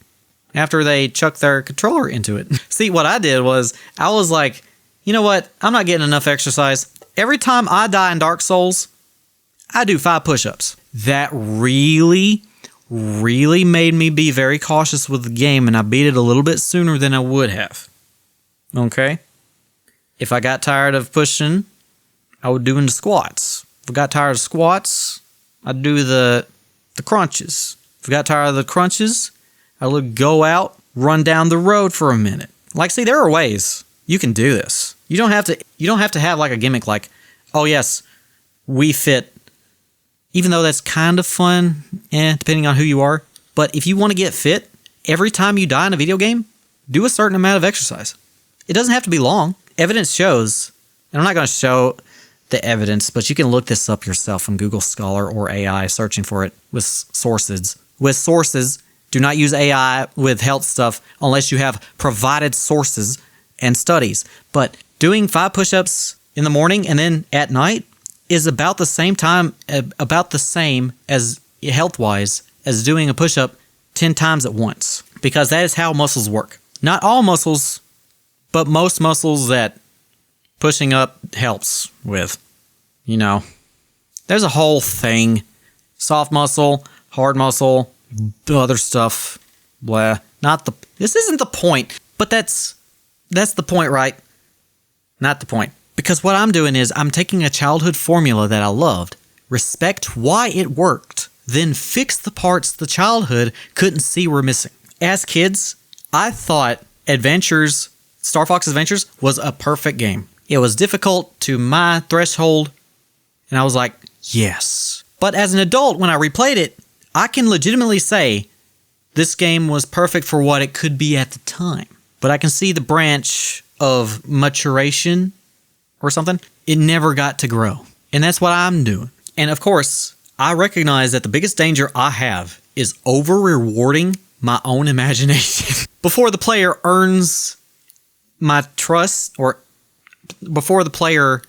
after they chucked their controller into it. See, what I did was, I was like, you know what? I'm not getting enough exercise. Every time I die in Dark Souls, I do 5 push-ups. That really made me be very cautious with the game, and I beat it a little bit sooner than I would have. Okay? If I got tired of pushing, I would do into squats. If I got tired of squats, I'd do the crunches. If I got tired of the crunches, I would go out, run down the road for a minute. Like, see, there are ways you can do this. You don't have to have like a gimmick like, oh yes, we fit. Even though that's kind of fun, depending on who you are. But if you want to get fit, every time you die in a video game, do a certain amount of exercise. It doesn't have to be long. Evidence shows, and I'm not going to show the evidence, but you can look this up yourself on Google Scholar or AI, searching for it with sources. With sources, do not use AI with health stuff unless you have provided sources and studies. But doing 5 push-ups in the morning and then at night is about the same as health-wise as doing a push-up 10 times at once. Because that is how muscles work. Not all muscles, but most muscles that pushing up helps with. There's a whole thing. Soft muscle, hard muscle, other stuff. Blah. This isn't the point, but that's the point, right? Not the point. Because what I'm doing is I'm taking a childhood formula that I loved, respect why it worked, then fix the parts the childhood couldn't see were missing. As kids, I thought Star Fox Adventures was a perfect game. It was difficult to my threshold, and I was like, yes. But as an adult, when I replayed it, I can legitimately say this game was perfect for what it could be at the time. But I can see the branch of maturation or something, it never got to grow. And that's what I'm doing. And of course, I recognize that the biggest danger I have is over-rewarding my own imagination before the player earns my trust, or before the player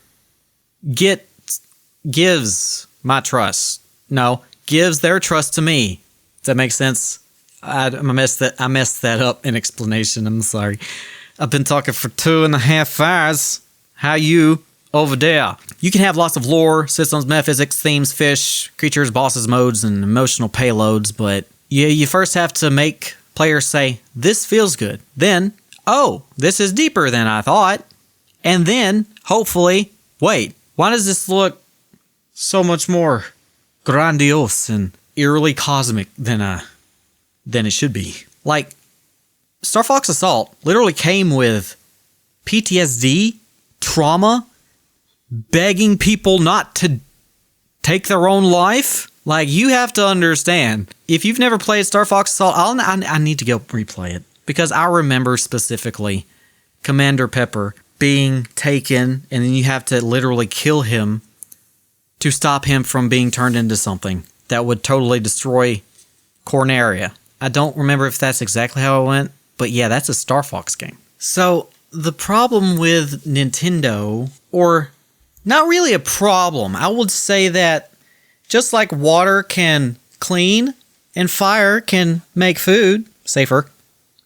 gives my trust. No, gives their trust to me. Does that make sense? I messed that up in explanation. I'm sorry. I've been talking for 2.5 hours. How you over there? You can have lots of lore, systems, metaphysics, themes, fish, creatures, bosses, modes, and emotional payloads, but you first have to make players say, this feels good. Then, oh, this is deeper than I thought. And then, hopefully, wait, why does this look so much more grandiose and eerily cosmic than it should be? Like, Star Fox Assault literally came with PTSD, trauma, begging people not to take their own life. Like, you have to understand, if you've never played Star Fox Assault, I need to go replay it, because I remember specifically Commander Pepper being taken, and then you have to literally kill him to stop him from being turned into something that would totally destroy Corneria. I don't remember if that's exactly how it went, but yeah, that's a Star Fox game. So the problem with Nintendo, or not really a problem, I would say that just like water can clean and fire can make food safer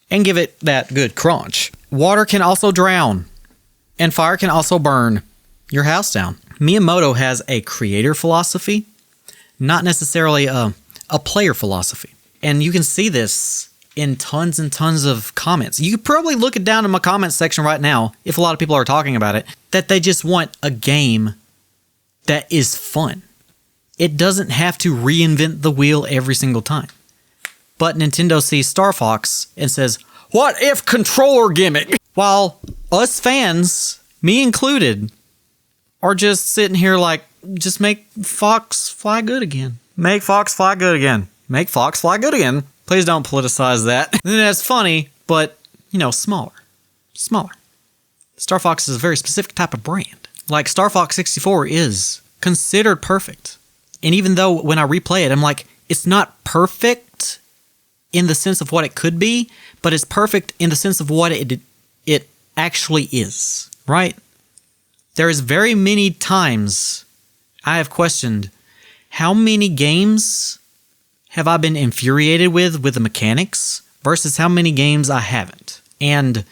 and give it that good crunch, water can also drown and fire can also burn your house down. Miyamoto has a creator philosophy, not necessarily a player philosophy. And you can see this in tons and tons of comments. You could probably look it down in my comments section right now, if a lot of people are talking about it, that they just want a game that is fun. It doesn't have to reinvent the wheel every single time. But Nintendo sees Star Fox and says, what if controller gimmick? While us fans, me included, are just sitting here like, just make Fox fly good again. Make Fox fly good again. Make Fox fly good again. Please don't politicize that. That's funny, but, smaller. Smaller. Star Fox is a very specific type of brand. Like, Star Fox 64 is considered perfect. And even though when I replay it, I'm like, it's not perfect in the sense of what it could be, but it's perfect in the sense of what it actually is, right? There is very many times I have questioned how many games have I been infuriated with the mechanics versus how many games I haven't. And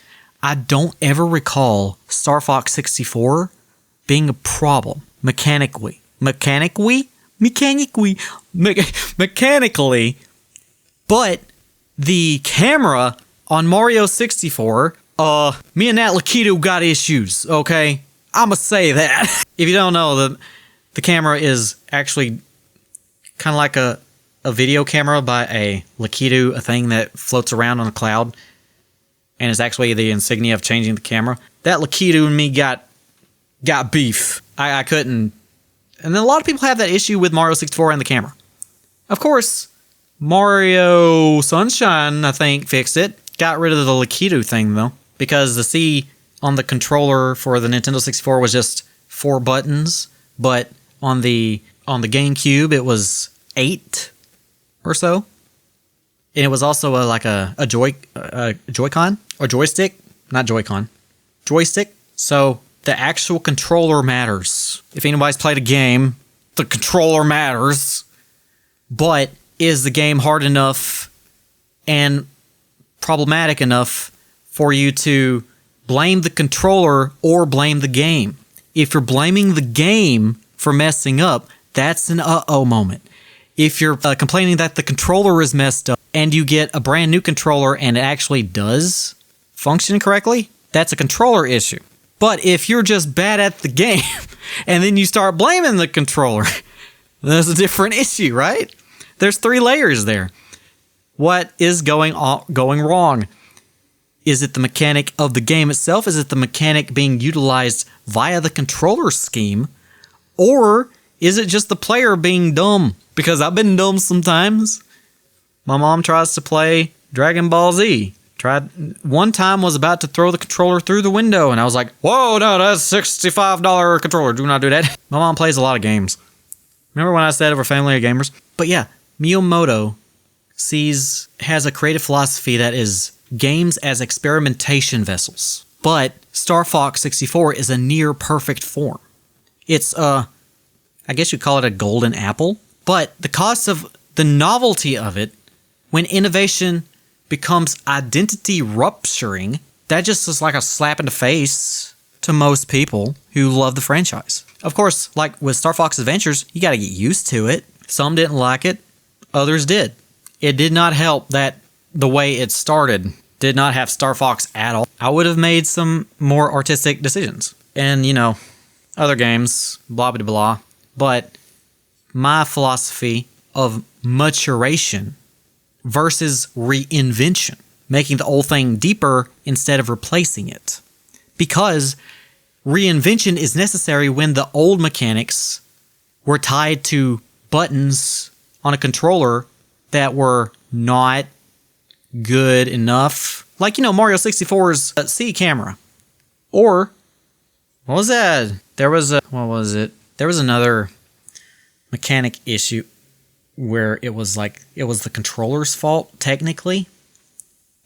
I don't ever recall Star Fox 64 being a problem mechanically, but the camera on Mario 64, me and that Lakitu got issues, okay? I'ma say that. If you don't know, the camera is actually kind of like a video camera by a Lakitu, a thing that floats around on a cloud, and is actually the insignia of changing the camera. That Lakitu and me got beef. I couldn't. And then a lot of people have that issue with Mario 64 and the camera. Of course, Mario Sunshine, I think, fixed it. Got rid of the Lakitu thing, though, because the C on the controller for the Nintendo 64 was just 4 buttons, but on the GameCube, it was 8 or so. And it was also a Joy-Con or joystick, not Joy-Con, joystick. So the actual controller matters. If anybody's played a game, the controller matters. But is the game hard enough and problematic enough for you to blame the controller or blame the game? If you're blaming the game for messing up, that's an uh-oh moment. If you're complaining that the controller is messed up and you get a brand new controller and it actually does function correctly, that's a controller issue. But if you're just bad at the game and then you start blaming the controller, that's a different issue, right? There's 3 layers there. What is going wrong? Is it the mechanic of the game itself? Is it the mechanic being utilized via the controller scheme? Or is it just the player being dumb? Because I've been dumb sometimes. My mom tries to play Dragon Ball Z. One time was about to throw the controller through the window, and I was like, whoa, no, that's $65 controller. Do not do that. My mom plays a lot of games. Remember when I said we're family of gamers? But yeah, Miyamoto has a creative philosophy that is games as experimentation vessels. but Star Fox 64 is a near perfect form. It's I guess you'd call it a golden apple, but the cost of the novelty of it, when innovation becomes identity rupturing, that just is like a slap in the face to most people who love the franchise. Of course, like with Star Fox Adventures, you got to get used to it. Some didn't like it, others did. It did not help that the way it started did not have Star Fox at all. I would have made some more artistic decisions. And, other games, blah, blah, blah. But my philosophy of maturation versus reinvention, making the old thing deeper instead of replacing it. Because reinvention is necessary when the old mechanics were tied to buttons on a controller that were not good enough. Like, Mario 64's C camera. Or, what was that? There was another mechanic issue where it was the controller's fault, technically.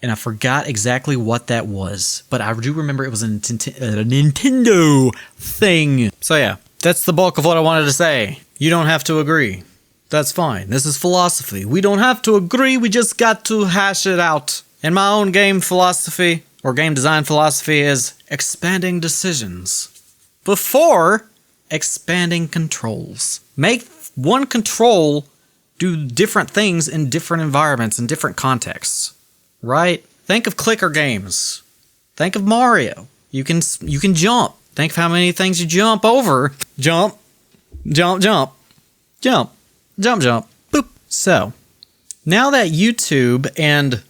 And I forgot exactly what that was. But I do remember it was a Nintendo thing. So yeah, that's the bulk of what I wanted to say. You don't have to agree. That's fine. This is philosophy. We don't have to agree. We just got to hash it out. And my own game philosophy, or game design philosophy, is expanding decisions before expanding controls. Make one control do different things in different environments and different contexts. Right? Think of clicker games. Think of Mario. You can jump. Think of how many things you jump over. Jump, jump, jump, jump, jump, jump. Boop. So, now that YouTube and,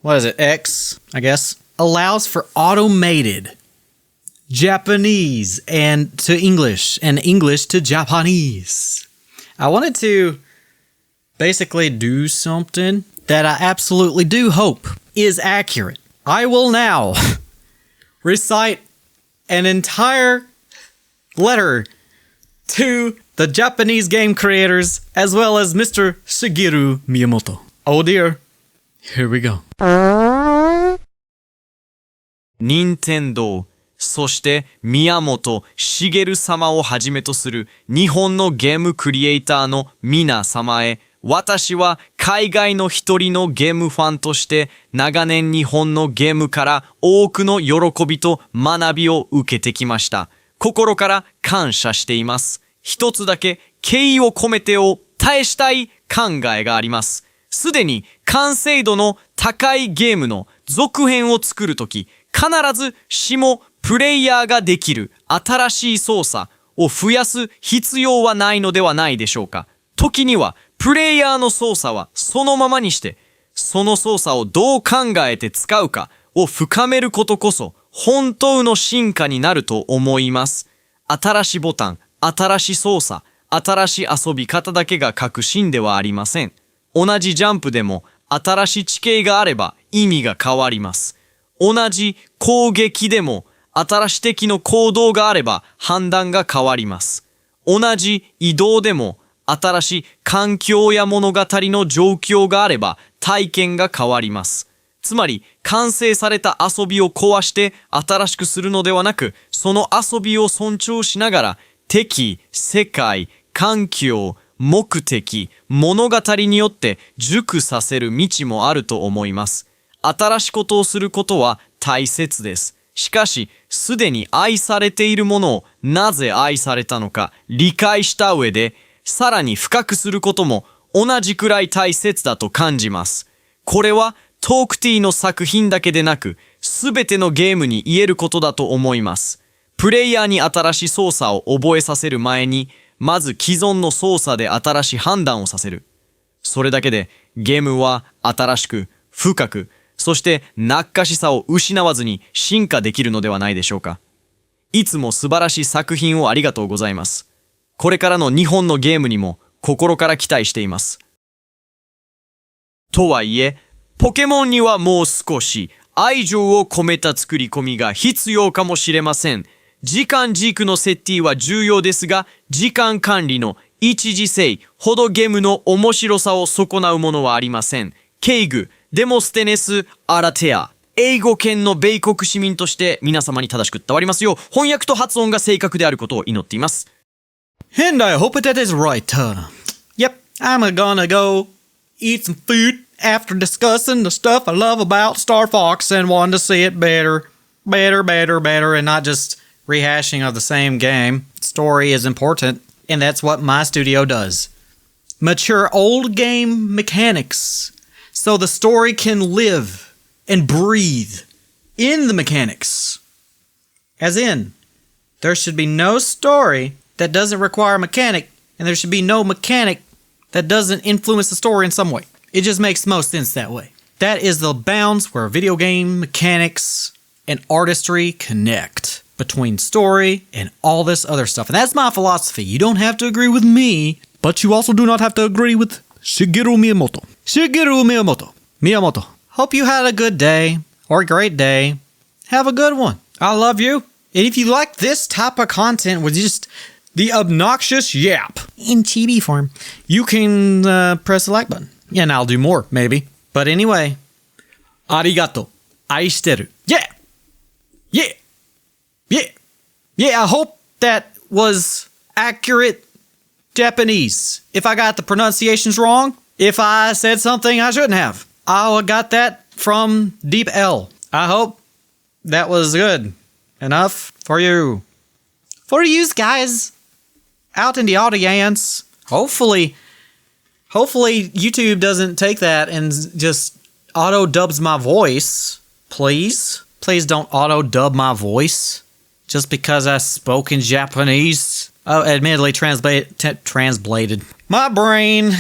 X, I guess, allows for automated Japanese and to English and English to Japanese, I wanted to basically do something that I absolutely do hope is accurate. I will now recite an entire letter to the Japanese game creators as well as Mr. Shigeru Miyamoto. Oh dear. Here we go. 任天堂、そして宮本茂様をはじめとする日本のゲームクリエイターの皆様へ、私は海外の一人のゲームファンとして長年日本のゲームから多くの喜びと学びを受けてきました。心から感謝しています。一つだけ敬意を込めてを絶したい考えがあります。すでに完成度の高いゲームの続編を作るとき、必ずしもプレイヤーができる新しい操作を増やす必要はないのではないでしょうか。時にはプレイヤーの操作はそのままにして、その操作をどう考えて使うかを深めることこそ本当の進化になると思います。新しいボタン、新しい操作、新しい遊び方だけが革新ではありません。同じジャンプでも新しい地形があれば意味が変わります。同じ攻撃でも新しい敵の行動があれば判断が変わります。同じ移動でも新しい環境や物語の状況があれば体験が変わります。つまり完成された遊びを壊して新しくするのではなく、その遊びを尊重しながら敵、世界、環境、目的、物語によって熟させる道もあると思います。新しいことをすることは大切です。しかし、すでに愛されているものをなぜ愛されたのか理解した上で、さらに深くすることも同じくらい大切だと感じます。これはトークティーの作品だけでなく、すべてのゲームに言えることだと思います。プレイヤーに新しい操作を覚えさせる前に、まず既存の操作で新しい判断をさせる。それだけでゲームは新しく、深く、そして懐かしさを失わずに進化できるのではないでしょうか。いつも素晴らしい作品をありがとうございます。これからの日本のゲームにも心から期待しています。とはいえ、ポケモンにはもう少し愛情を込めた作り込みが必要かもしれません。時間軸の設定は重要ですが、時間管理の一時性ほどゲームの面白さを損なうものはありません。ケイグ、デモステネス・アラテア、英語圏の米国市民として皆様に正しく伝わりますよう、翻訳と発音が正確であることを祈っています。And I hope that is right. Yep, I'm gonna go eat some food after discussing the stuff I love about Star Fox and wanting to see it better, and not just rehashing of the same game. Story is important, and that's what my studio does. Mature old game mechanics so the story can live and breathe in the mechanics. As in, there should be no story that doesn't require a mechanic, and there should be no mechanic that doesn't influence the story in some way. It just makes most sense that way. That is the bounds where video game mechanics and artistry connect between story and all this other stuff. And that's my philosophy. You don't have to agree with me, but you also do not have to agree with Shigeru Miyamoto. Miyamoto. Hope you had a good day or a great day. Have a good one. I love you. And if you like this type of content with just the obnoxious yap in chibi form, you can press the like button. And I'll do more, maybe. But anyway, arigato. Aishiteru. Yeah. I hope that was accurate Japanese. If I got the pronunciations wrong, if I said something I shouldn't have, I got that from Deep L. I hope that was good enough for you. For you guys out in the audience. Hopefully YouTube doesn't take that and just auto dubs my voice. Please don't auto dub my voice just because I spoke in Japanese. Admittedly translated. My brain.